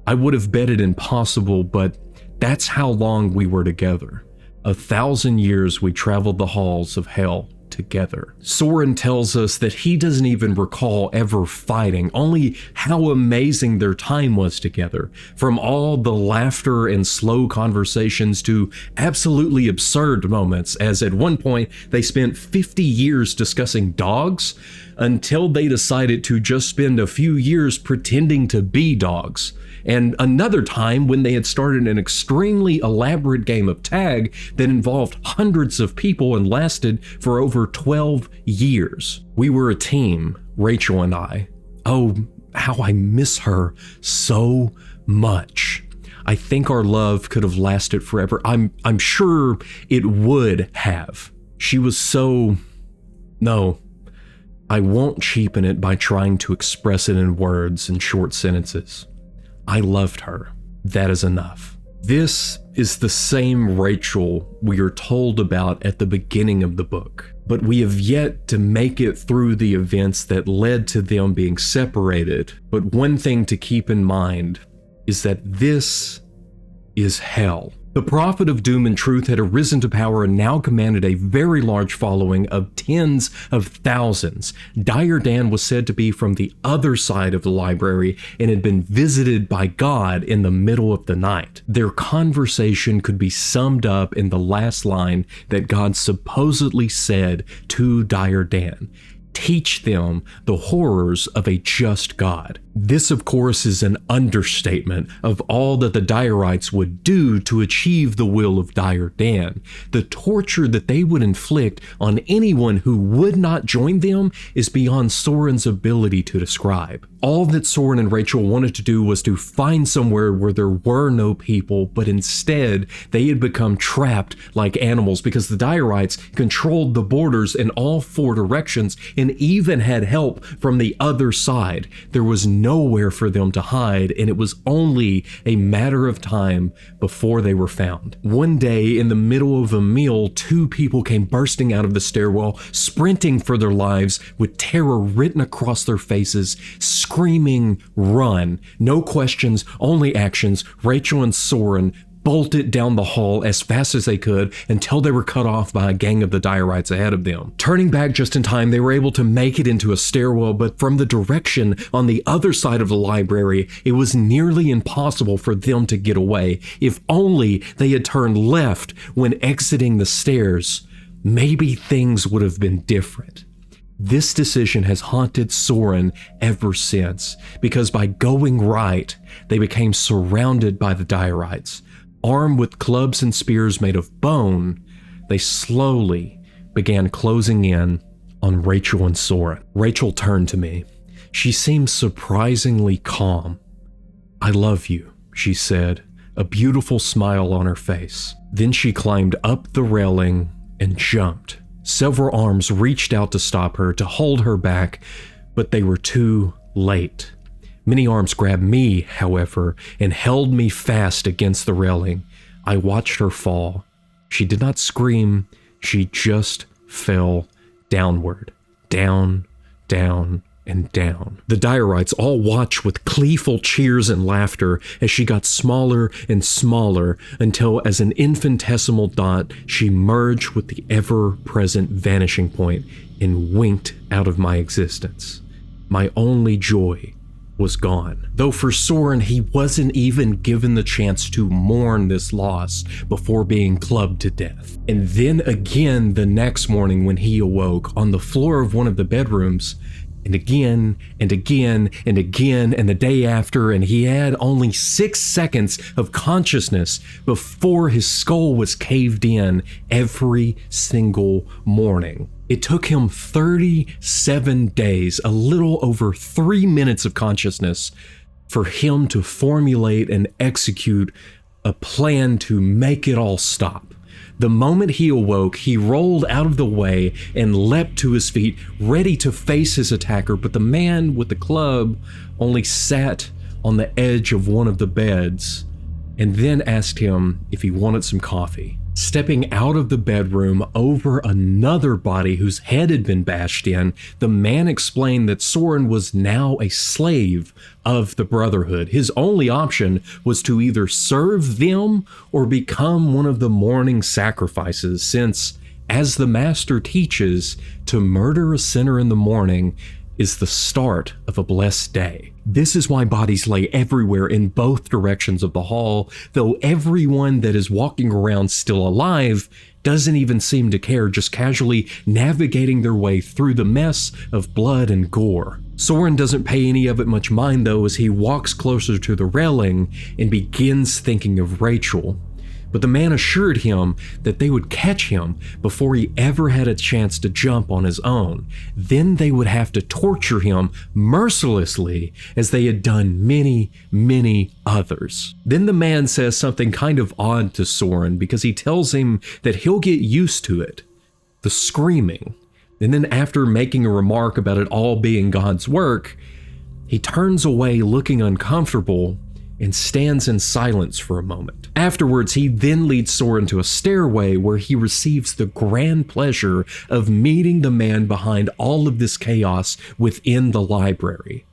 I would have bet it impossible, but that's how long we were together. 1,000 years we traveled the halls of hell together. Soren tells us that he doesn't even recall ever fighting, only how amazing their time was together. From all the laughter and slow conversations to absolutely absurd moments, as at one point they spent 50 years discussing dogs until they decided to just spend a few years pretending to be dogs. And another time when they had started an extremely elaborate game of tag that involved hundreds of people and lasted for over 12 years. We were a team, Rachel and I. Oh, how I miss her so much. I think our love could have lasted forever. I'm sure it would have. She was so... No, I won't cheapen it by trying to express it in words and short sentences. I loved her. That is enough. This is the same Rachel we are told about at the beginning of the book, but we have yet to make it through the events that led to them being separated. But one thing to keep in mind is that this is hell. The prophet of doom and truth had arisen to power and now commanded a very large following of tens of thousands. Dire Dan was said to be from the other side of the library and had been visited by God in the middle of the night. Their conversation could be summed up in the last line that God supposedly said to Dire Dan: "Teach them the horrors of a just God." This, of course, is an understatement of all that the Direites would do to achieve the will of Dire Dan. The torture that they would inflict on anyone who would not join them is beyond Soren's ability to describe. All that Soren and Rachel wanted to do was to find somewhere where there were no people, but instead they had become trapped like animals because the Direites controlled the borders in all four directions and even had help from the other side. There was nowhere for them to hide, and it was only a matter of time before they were found. One day, in the middle of a meal, two people came bursting out of the stairwell, sprinting for their lives with terror written across their faces, screaming, "Run!" No questions, only actions. Rachel and Soren bolted down the hall as fast as they could until they were cut off by a gang of the Direites ahead of them. Turning back just in time, they were able to make it into a stairwell, but from the direction on the other side of the library, it was nearly impossible for them to get away. If only they had turned left when exiting the stairs, maybe things would have been different. This decision has haunted Soren ever since, because by going right, they became surrounded by the Direites. Armed with clubs and spears made of bone, they slowly began closing in on Rachel and Soren. Rachel turned to me. She seemed surprisingly calm. "I love you," she said, a beautiful smile on her face. Then she climbed up the railing and jumped. Several arms reached out to stop her, to hold her back, but they were too late. Many arms grabbed me, however, and held me fast against the railing. I watched her fall. She did not scream, she just fell downward. Down, down, and down. The Direites all watched with gleeful cheers and laughter as she got smaller and smaller until, as an infinitesimal dot, she merged with the ever-present vanishing point and winked out of my existence. My only joy was gone. Though for Soren, he wasn't even given the chance to mourn this loss before being clubbed to death. And then again the next morning when he awoke on the floor of one of the bedrooms, and again, and again, and again, and the day after, and he had only 6 seconds of consciousness before his skull was caved in every single morning. It took him 37 days, a little over 3 minutes of consciousness, for him to formulate and execute a plan to make it all stop. The moment he awoke, he rolled out of the way and leapt to his feet, ready to face his attacker, but the man with the club only sat on the edge of one of the beds and then asked him if he wanted some coffee. Stepping out of the bedroom over another body whose head had been bashed in, the man explained that Soren was now a slave of the Brotherhood. His only option was to either serve them or become one of the morning sacrifices, since, as the Master teaches, to murder a sinner in the morning is the start of a blessed day. This is why bodies lay everywhere in both directions of the hall, though everyone that is walking around still alive doesn't even seem to care, just casually navigating their way through the mess of blood and gore. Soren doesn't pay any of it much mind though, as he walks closer to the railing and begins thinking of Rachel. But the man assured him that they would catch him before he ever had a chance to jump on his own. Then they would have to torture him mercilessly, as they had done many, many others. Then the man says something kind of odd to Soren, because he tells him that he'll get used to it, the screaming. And then after making a remark about it all being God's work, he turns away looking uncomfortable and stands in silence for a moment. Afterwards, he then leads Soren to a stairway where he receives the grand pleasure of meeting the man behind all of this chaos within the library,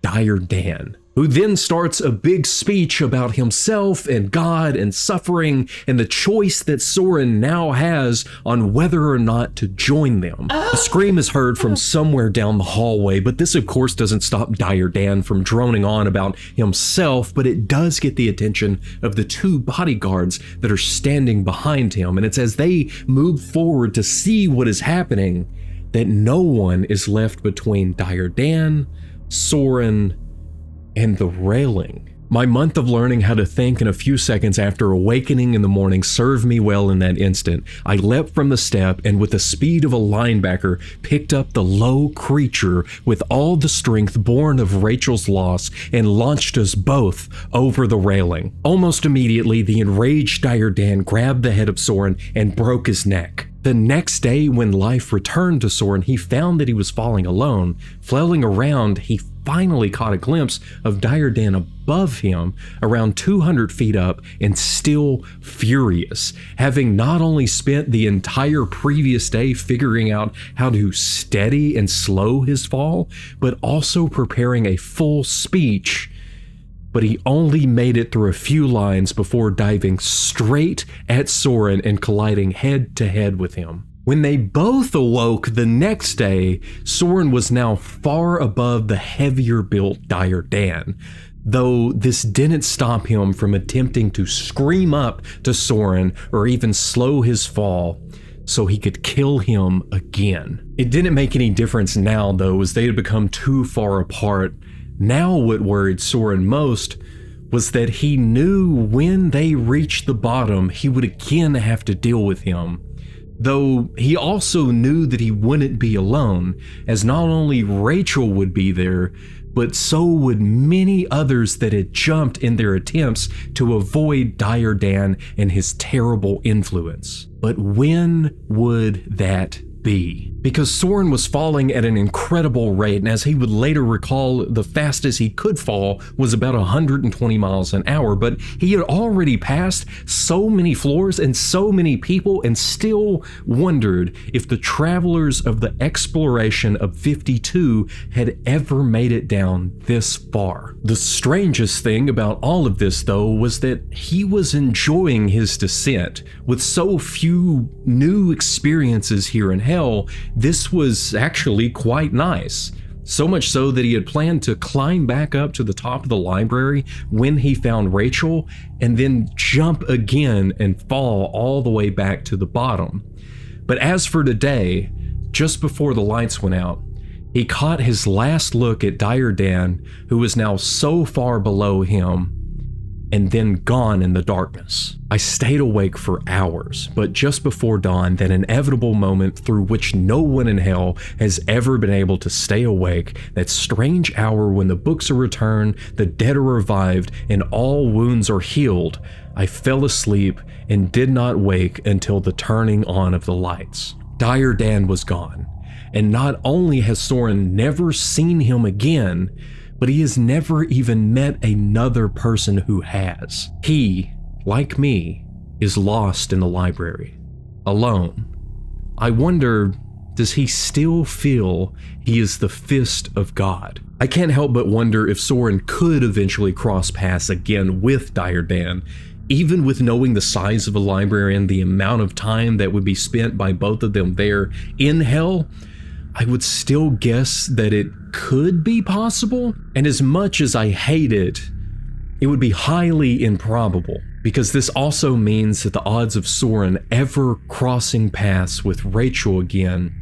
Dire Dan. who then starts a big speech about himself and God and suffering and the choice that Soren now has on whether or not to join them. A scream is heard from somewhere down the hallway, but this of course doesn't stop Dire Dan from droning on about himself, but it does get the attention of the two bodyguards that are standing behind him, and it's as they move forward to see what is happening that no one is left between Dire Dan, Soren, and the railing. My month of learning how to think in a few seconds after awakening in the morning served me well in that instant. I leapt from the step and with the speed of a linebacker picked up the low creature with all the strength born of Rachel's loss and launched us both over the railing. Almost immediately, the enraged Dire Dan grabbed the head of Soren and broke his neck. The next day, when life returned to Soren, he found that he was falling alone. Flailing around, he finally caught a glimpse of Dire Dan above him, around 200 feet up, and still furious, having not only spent the entire previous day figuring out how to steady and slow his fall, but also preparing a full speech. But he only made it through a few lines before diving straight at Soren and colliding head to head with him. When they both awoke the next day, Soren was now far above the heavier built Dire Dan, though this didn't stop him from attempting to scream up to Soren or even slow his fall so he could kill him again. It didn't make any difference now though, as they had become too far apart. Now what worried Soren most was that he knew when they reached the bottom, he would again have to deal with him. Though he also knew that he wouldn't be alone, as not only Rachel would be there, but so would many others that had jumped in their attempts to avoid Dire Dan and his terrible influence. But when would that be? Because Soren was falling at an incredible rate, and as he would later recall, the fastest he could fall was about 120 miles an hour, but he had already passed so many floors and so many people and still wondered if the travelers of the exploration of 52 had ever made it down this far. The strangest thing about all of this, though, was that he was enjoying his descent. With so few new experiences here in hell, this was actually quite nice. So much so that he had planned to climb back up to the top of the library when he found Rachel, and then jump again and fall all the way back to the bottom. But as for today, just before the lights went out, he caught his last look at Dire Dan, who was now so far below him, and then gone in the darkness. I stayed awake for hours, but just before dawn, that inevitable moment through which no one in hell has ever been able to stay awake, that strange hour when the books are returned, the dead are revived, and all wounds are healed, I fell asleep and did not wake until the turning on of the lights. Dire Dan was gone, and not only has Soren never seen him again, but he has never even met another person who has. He, like me, is lost in the library, alone. I wonder, does he still feel he is the fist of God? I can't help but wonder if Soren could eventually cross paths again with Dire Dan, even with knowing the size of a library and the amount of time that would be spent by both of them there in hell. I would still guess that it could be possible, and as much as I hate it, it would be highly improbable, because this also means that the odds of Soren ever crossing paths with Rachel again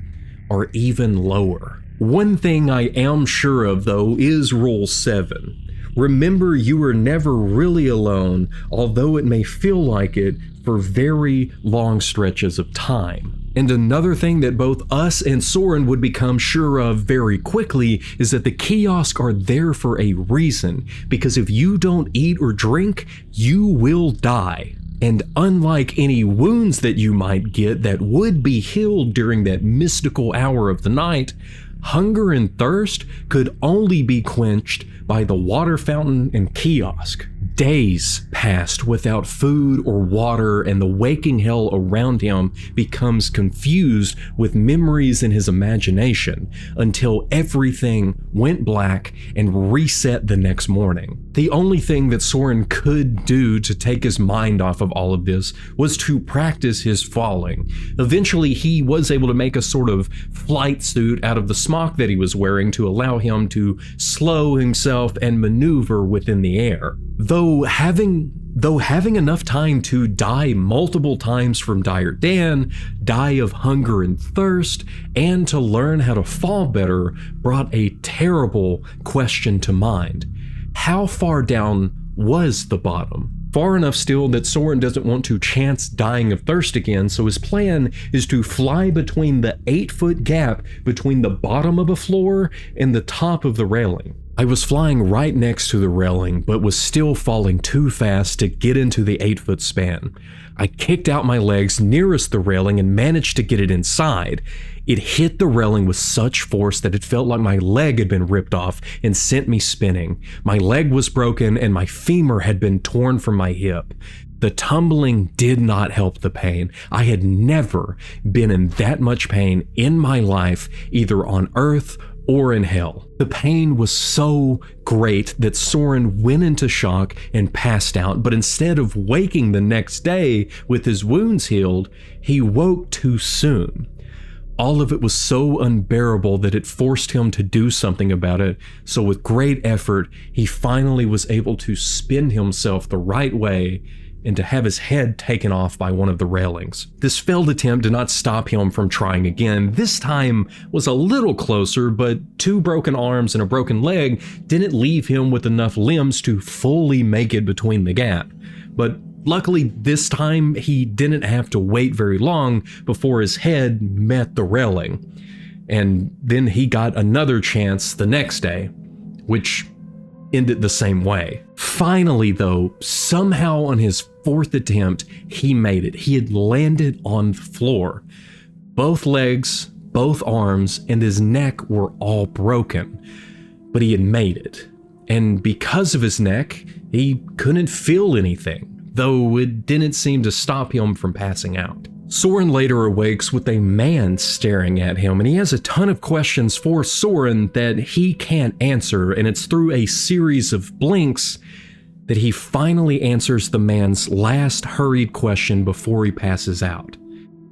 are even lower. One thing I am sure of, though, is Rule 7. Remember, you are never really alone, although it may feel like it for very long stretches of time. And another thing that both us and Soren would become sure of very quickly is that the kiosks are there for a reason, because if you don't eat or drink, you will die. And unlike any wounds that you might get that would be healed during that mystical hour of the night, hunger and thirst could only be quenched by the water fountain and kiosk. Days passed without food or water, and the waking hell around him becomes confused with memories in his imagination until everything went black and reset the next morning. The only thing that Soren could do to take his mind off of all of this was to practice his falling. Eventually, he was able to make a sort of flight suit out of the smock that he was wearing to allow him to slow himself and maneuver within the air. Though having enough time to die multiple times from dire Dan, die of hunger and thirst, and to learn how to fall better brought a terrible question to mind. How far down was the bottom? Far enough still that Soren doesn't want to chance dying of thirst again, so his plan is to fly between the 8-foot gap between the bottom of a floor and the top of the railing. I was flying right next to the railing, but was still falling too fast to get into the 8-foot span. I kicked out my legs nearest the railing and managed to get it inside. It hit the railing with such force that it felt like my leg had been ripped off and sent me spinning. My leg was broken and my femur had been torn from my hip. The tumbling did not help the pain. I had never been in that much pain in my life, either on Earth or in hell. The pain was so great that Soren went into shock and passed out, but instead of waking the next day with his wounds healed, he woke too soon. All of it was so unbearable that it forced him to do something about it, so with great effort, he finally was able to spin himself the right way and to have his head taken off by one of the railings. This failed attempt did not stop him from trying again. This time was a little closer, but 2 broken arms and a broken leg didn't leave him with enough limbs to fully make it between the gap. But luckily this time he didn't have to wait very long before his head met the railing. And then he got another chance the next day, which ended the same way. Finally though, somehow on his 4th attempt, he made it. He had landed on the floor. Both legs, both arms, and his neck were all broken, but he had made it. And because of his neck, he couldn't feel anything, though it didn't seem to stop him from passing out. Soren later awakes with a man staring at him, and he has a ton of questions for Soren that he can't answer, and it's through a series of blinks that he finally answers the man's last hurried question before he passes out.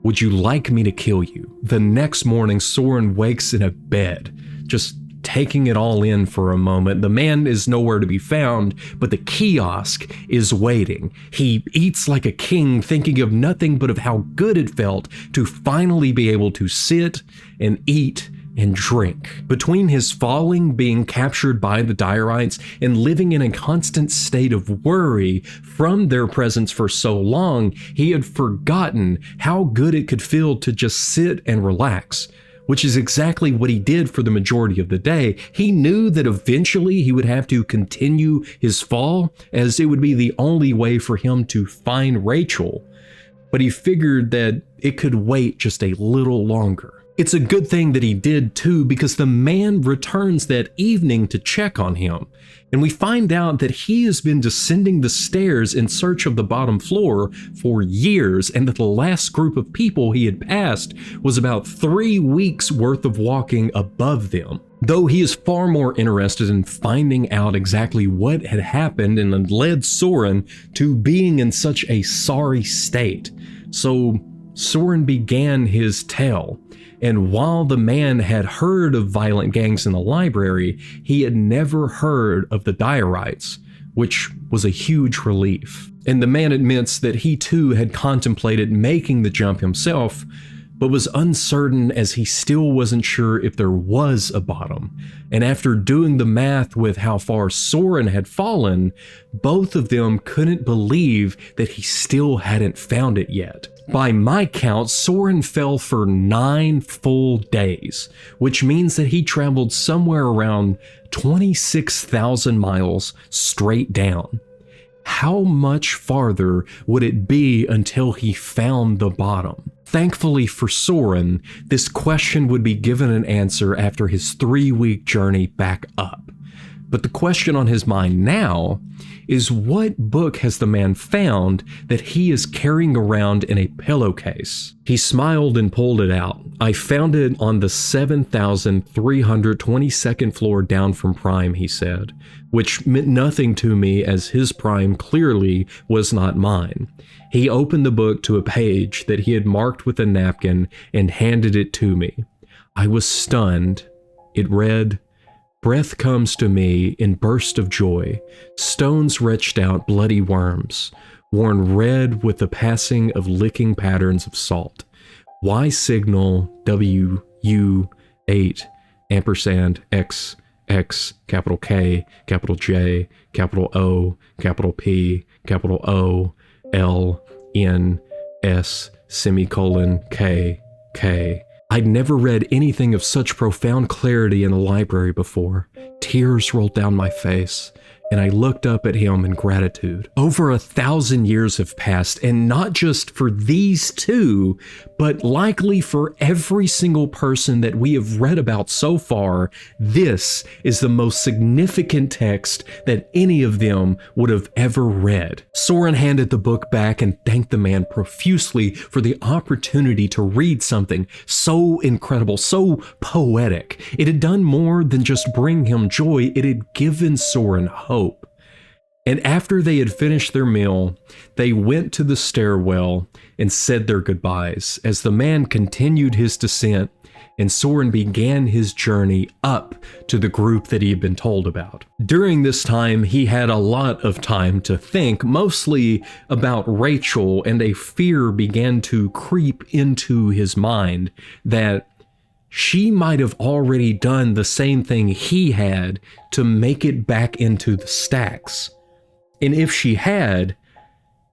Would you like me to kill you? The next morning, Soren wakes in a bed, just taking it all in for a moment. The man is nowhere to be found, but the kiosk is waiting. He eats like a king, thinking of nothing but of how good it felt to finally be able to sit and eat and drink. Between his falling, being captured by the Diorites, and living in a constant state of worry from their presence for so long, he had forgotten how good it could feel to just sit and relax, which is exactly what he did for the majority of the day. He knew that eventually he would have to continue his fall, as it would be the only way for him to find Rachel, but he figured that it could wait just a little longer. It's a good thing that he did too, because the man returns that evening to check on him, and we find out that he has been descending the stairs in search of the bottom floor for years, and that the last group of people he had passed was about 3 weeks worth of walking above them. Though he is far more interested in finding out exactly what had happened and led Soren to being in such a sorry state. So Soren began his tale. And while the man had heard of violent gangs in the library, he had never heard of the Diorites, which was a huge relief. And the man admits that he too had contemplated making the jump himself, but was uncertain as he still wasn't sure if there was a bottom. And after doing the math with how far Soren had fallen, both of them couldn't believe that he still hadn't found it yet. By my count, Soren fell for 9 full days, which means that he traveled somewhere around 26,000 miles straight down. How much farther would it be until he found the bottom? Thankfully for Soren, this question would be given an answer after his 3-week journey back up. But the question on his mind now is, what book has the man found that he is carrying around in a pillowcase? He smiled and pulled it out. I found it on the 7,322nd floor down from Prime, he said, which meant nothing to me as his Prime clearly was not mine. He opened the book to a page that he had marked with a napkin and handed it to me. I was stunned. It read, "Breath comes to me in burst of joy, stones retched out bloody worms, worn red with the passing of licking patterns of salt. Y signal WU8 ampersand X X capital K capital J capital O capital P capital O L N S semicolon K K." I'd never read anything of such profound clarity in a library before. Tears rolled down my face, and I looked up at him in gratitude. Over 1,000 years have passed, and not just for these two, but likely for every single person that we have read about so far. This is the most significant text that any of them would have ever read. Soren handed the book back and thanked the man profusely for the opportunity to read something so incredible, so poetic. It had done more than just bring him joy, it had given Soren hope. And after they had finished their meal, they went to the stairwell and said their goodbyes as the man continued his descent and Soren began his journey up to the group that he had been told about. During this time, he had a lot of time to think, mostly about Rachel, and a fear began to creep into his mind that she might have already done the same thing he had to make it back into the stacks. And if she had,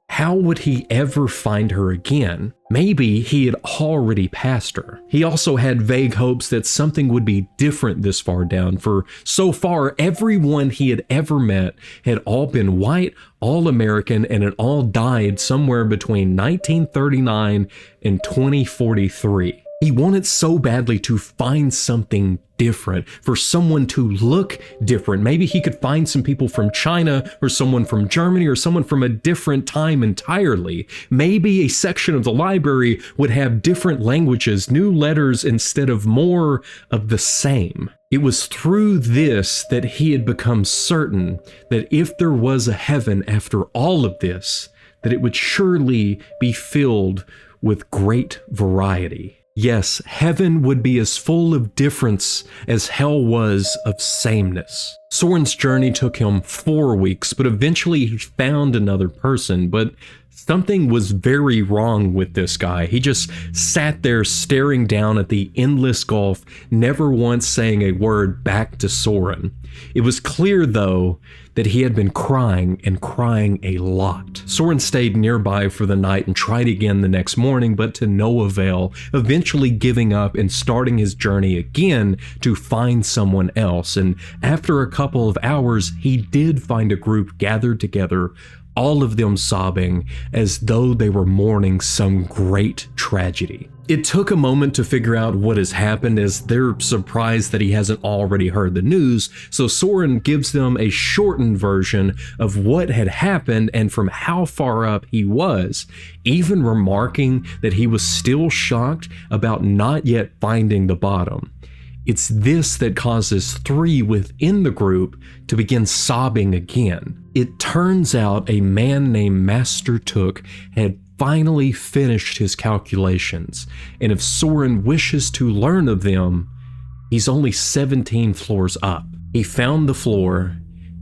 how would he ever find her again? Maybe he had already passed her. He also had vague hopes that something would be different this far down, for so far everyone he had ever met had all been white, all American, and had all died somewhere between 1939 and 2043. He wanted so badly to find something different, for someone to look different. Maybe he could find some people from China or someone from Germany or someone from a different time entirely. Maybe a section of the library would have different languages, new letters instead of more of the same. It was through this that he had become certain that if there was a heaven after all of this, that it would surely be filled with great variety. Yes, heaven would be as full of difference as hell was of sameness. Soren's journey took him 4 weeks, but eventually he found another person, but something was very wrong with this guy. He just sat there staring down at the endless gulf, never once saying a word back to Soren. It was clear, though, that he had been crying and crying a lot. Soren stayed nearby for the night and tried again the next morning, but to no avail, eventually giving up and starting his journey again to find someone else. And after a couple of hours, he did find a group gathered together, all of them sobbing as though they were mourning some great tragedy. It took a moment to figure out what has happened, as they're surprised that he hasn't already heard the news, so Soren gives them a shortened version of what had happened and from how far up he was, even remarking that he was still shocked about not yet finding the bottom. It's this that causes 3 within the group to begin sobbing again. It turns out a man named Master Took had finally finished his calculations, and if Soren wishes to learn of them, he's only 17 floors up. He found the floor,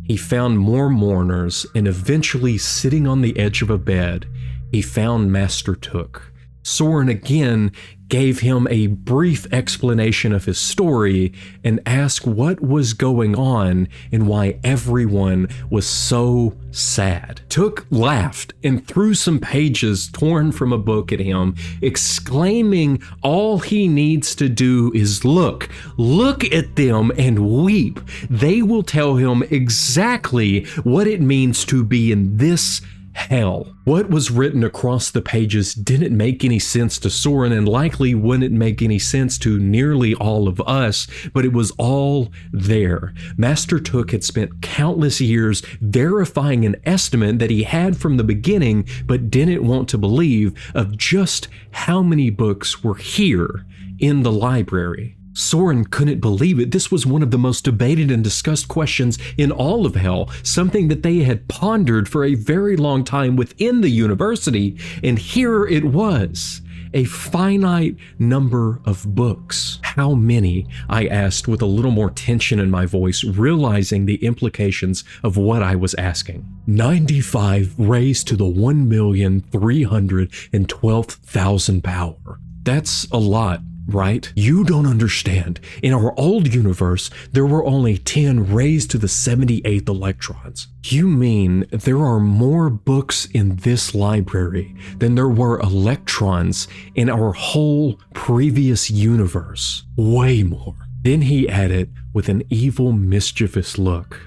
he found more mourners, and eventually sitting on the edge of a bed, he found Master Took. Soren again gave him a brief explanation of his story and asked what was going on and why everyone was so sad. Took laughed and threw some pages torn from a book at him, exclaiming all he needs to do is look at them and weep. They will tell him exactly what it means to be in this hell. What was written across the pages didn't make any sense to Soren and likely wouldn't make any sense to nearly all of us, but it was all there. Master Took had spent countless years verifying an estimate that he had from the beginning but didn't want to believe of just how many books were here in the library. Soren couldn't believe it. This was one of the most debated and discussed questions in all of hell, something that they had pondered for a very long time within the university, and here it was, a finite number of books. How many? I asked with a little more tension in my voice, realizing the implications of what I was asking. 95 raised to the 1,312,000 power. That's a lot. Right? You don't understand. In our old universe, there were only 10 raised to the 78th electrons. You mean there are more books in this library than there were electrons in our whole previous universe? Way more. Then he added with an evil, mischievous look.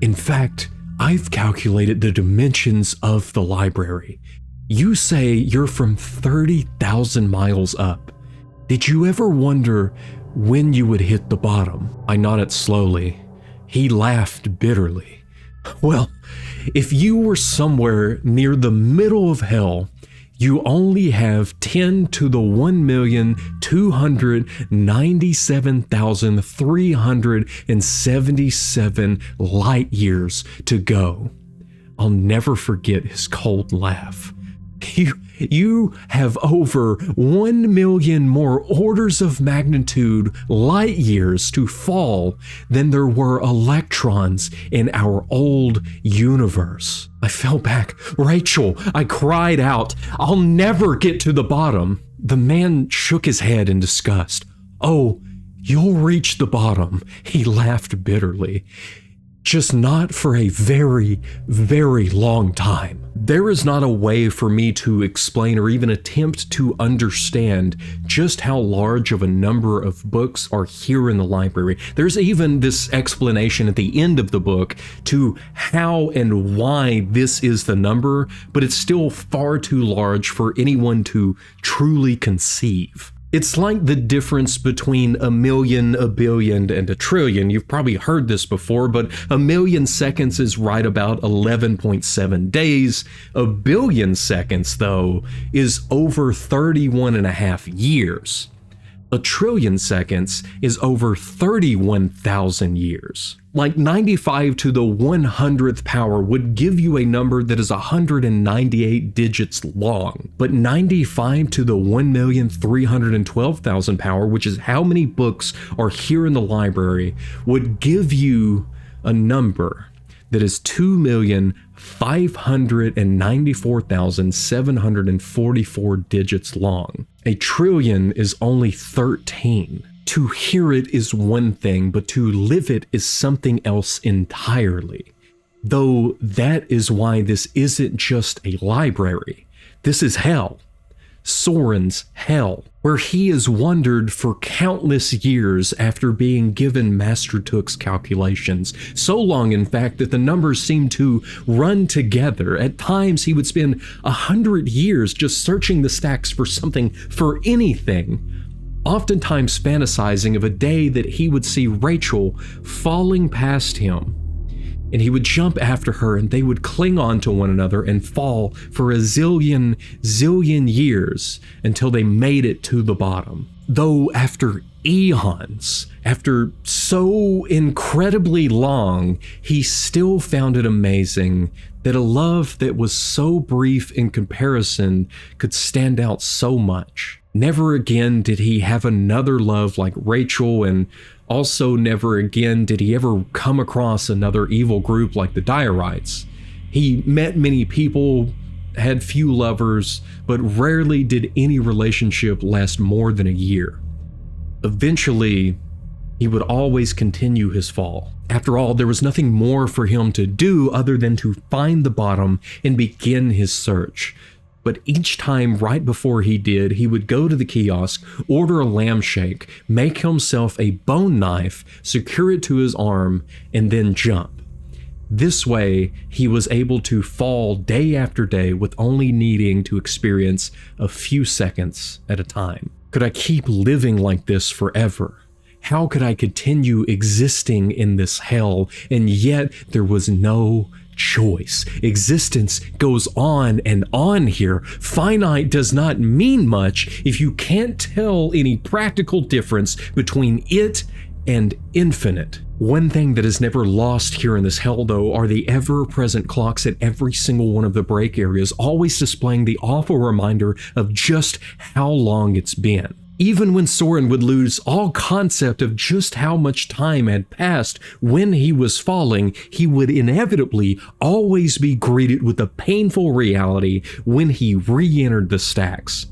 In fact, I've calculated the dimensions of the library. You say you're from 30,000 miles up. Did you ever wonder when you would hit the bottom? I nodded slowly. He laughed bitterly. Well, if you were somewhere near the middle of hell, you only have 10 to the 1,297,377 light years to go. I'll never forget his cold laugh. You have over 1 million more orders of magnitude light years to fall than there were electrons in our old universe. I fell back. Rachel, I cried out, I'll never get to the bottom. The man shook his head in disgust. Oh, you'll reach the bottom. He laughed bitterly. Just not for a very, very long time. There is not a way for me to explain or even attempt to understand just how large of a number of books are here in the library. There's even this explanation at the end of the book to how and why this is the number, but it's still far too large for anyone to truly conceive. It's like the difference between a million, a billion, and a trillion. You've probably heard this before, but a million seconds is right about 11.7 days. A billion seconds, though, is over 31 and a half years. A trillion seconds is over 31,000 years. Like 95 to the 100th power would give you a number that is 198 digits long, but 95 to the 1,312,000 power, which is how many books are here in the library, would give you a number that is 2,594,744 digits long. A trillion is only 13. To hear it is one thing, but to live it is something else entirely. Though that is why this isn't just a library. This is hell. Soren's hell, where he has wandered for countless years after being given Master Took's calculations. So long, in fact, that the numbers seem to run together. At times, he would spend 100 years just searching the stacks for something, for anything. Oftentimes fantasizing of a day that he would see Rachel falling past him, and he would jump after her and they would cling on to one another and fall for a zillion years until they made it to the bottom. Though after eons, after so incredibly long, he still found it amazing that a love that was so brief in comparison could stand out so much. Never again did he have another love like Rachel, and also never again did he ever come across another evil group like the Diorites. He met many people, had few lovers, but rarely did any relationship last more than a year. Eventually, he would always continue his fall. After all, there was nothing more for him to do other than to find the bottom and begin his search. But each time right before he did, he would go to the kiosk, order a lamb shake, make himself a bone knife, secure it to his arm, and then jump. This way, he was able to fall day after day with only needing to experience a few seconds at a time. Could I keep living like this forever? How could I continue existing in this hell? And yet there was no choice. Existence goes on and on here. Finite does not mean much if you can't tell any practical difference between it and infinite. One thing that is never lost here in this hell, though, are the ever-present clocks at every single one of the break areas, always displaying the awful reminder of just how long it's been. Even when Soren would lose all concept of just how much time had passed when he was falling, he would inevitably always be greeted with the painful reality when he re-entered the stacks,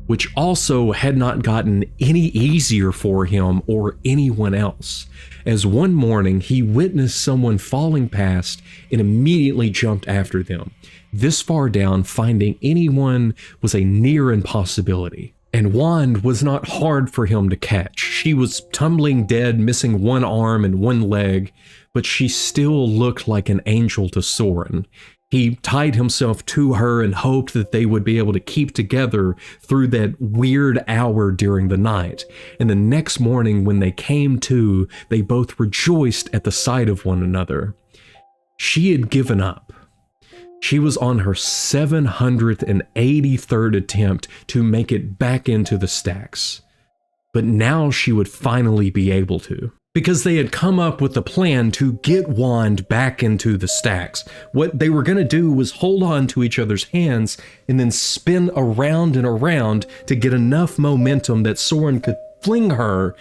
which also had not gotten any easier for him or anyone else, as one morning he witnessed someone falling past and immediately jumped after them. This far down, finding anyone was a near impossibility. And Wand was not hard for him to catch. She was tumbling dead, missing one arm and one leg, but she still looked like an angel to Soren. He tied himself to her and hoped that they would be able to keep together through that weird hour during the night. And the next morning when they came to, they both rejoiced at the sight of one another. She had given up. She was on her 783rd attempt to make it back into the stacks. But now she would finally be able to, because they had come up with a plan to get Wand back into the stacks. What they were going to do was hold on to each other's hands and then spin around and around to get enough momentum that Soren could fling her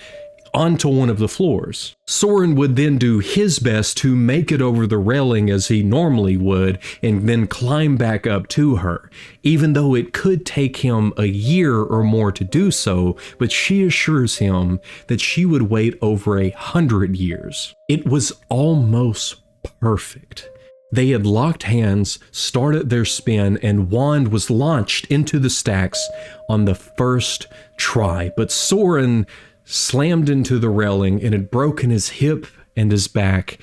onto one of the floors. Soren would then do his best to make it over the railing as he normally would and then climb back up to her, even though it could take him a year or more to do so, but she assures him that she would wait over 100 years. It was almost perfect. They had locked hands, started their spin, and Wand was launched into the stacks on the first try, but Soren slammed into the railing and had broken his hip and his back,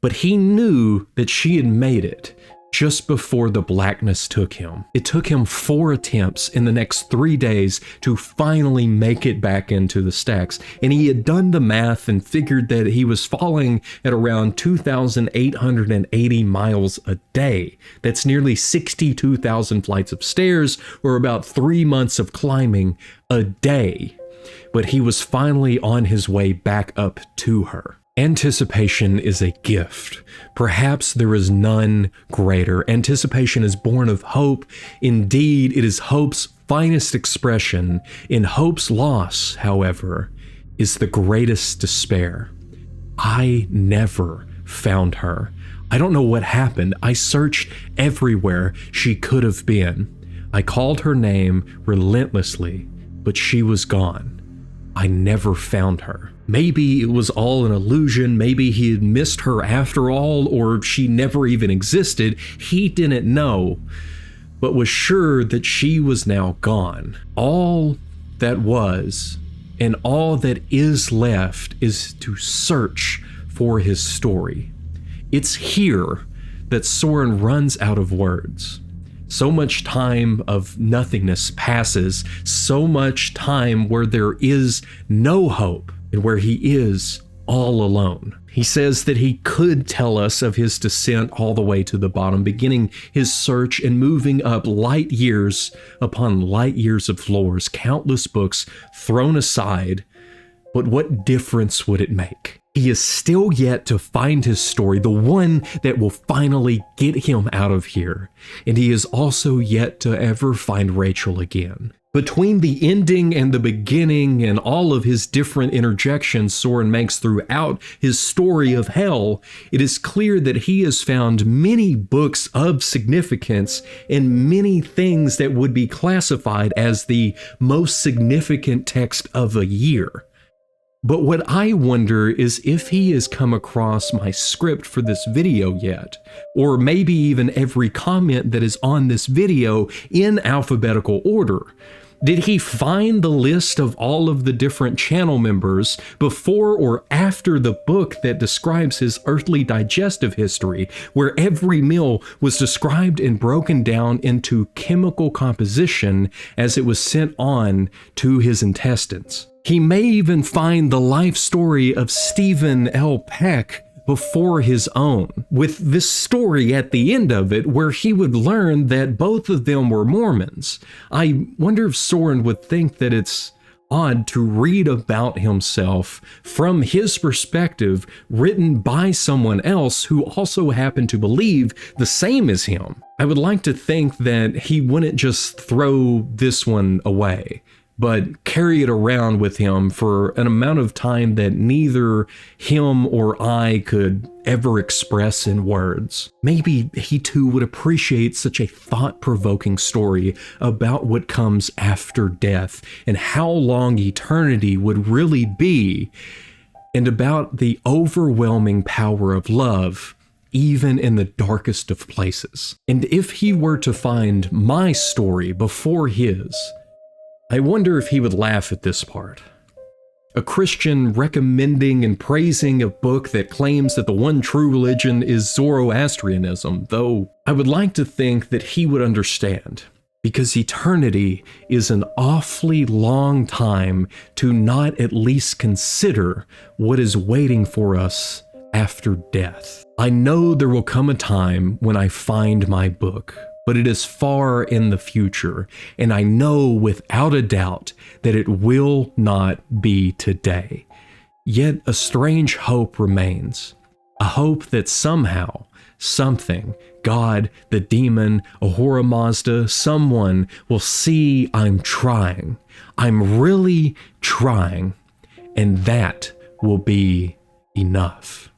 but he knew that she had made it just before the blackness took him. It took him 4 attempts in the next 3 days to finally make it back into the stacks, and he had done the math and figured that he was falling at around 2,880 miles a day. That's nearly 62,000 flights of stairs, or about 3 months of climbing a day. But he was finally on his way back up to her. Anticipation is a gift. Perhaps there is none greater. Anticipation is born of hope. Indeed, it is hope's finest expression. In hope's loss, however, is the greatest despair. I never found her. I don't know what happened. I searched everywhere she could have been. I called her name relentlessly, but she was gone. I never found her. Maybe it was all an illusion, maybe he had missed her after all, or she never even existed. He didn't know, but was sure that she was now gone. All that was, and all that is left, is to search for his story. It's here that Soren runs out of words. So much time of nothingness passes, so much time where there is no hope and where he is all alone. He says that he could tell us of his descent all the way to the bottom, beginning his search and moving up light years upon light years of floors, countless books thrown aside. But what difference would it make? He is still yet to find his story, the one that will finally get him out of here. And he is also yet to ever find Rachel again. Between the ending and the beginning and all of his different interjections Soren makes throughout his story of hell, it is clear that he has found many books of significance and many things that would be classified as the most significant text of a year. But what I wonder is if he has come across my script for this video yet, or maybe even every comment that is on this video in alphabetical order. Did he find the list of all of the different channel members before or after the book that describes his earthly digestive history, where every meal was described and broken down into chemical composition as it was sent on to his intestines? He may even find the life story of Stephen L. Peck before his own, with this story at the end of it where he would learn that both of them were Mormons. I wonder if Soren would think that it's odd to read about himself from his perspective, written by someone else who also happened to believe the same as him. I would like to think that he wouldn't just throw this one away, but carry it around with him for an amount of time that neither him or I could ever express in words. Maybe he too would appreciate such a thought-provoking story about what comes after death and how long eternity would really be, and about the overwhelming power of love, even in the darkest of places. And if he were to find my story before his, I wonder if he would laugh at this part. A Christian recommending and praising a book that claims that the one true religion is Zoroastrianism, though I would like to think that he would understand, because eternity is an awfully long time to not at least consider what is waiting for us after death. I know there will come a time when I find my book, but it is far in the future, and I know without a doubt that it will not be today. Yet a strange hope remains, a hope that somehow, something, God, the demon, Ahura Mazda, someone will see I'm trying. I'm really trying, and that will be enough.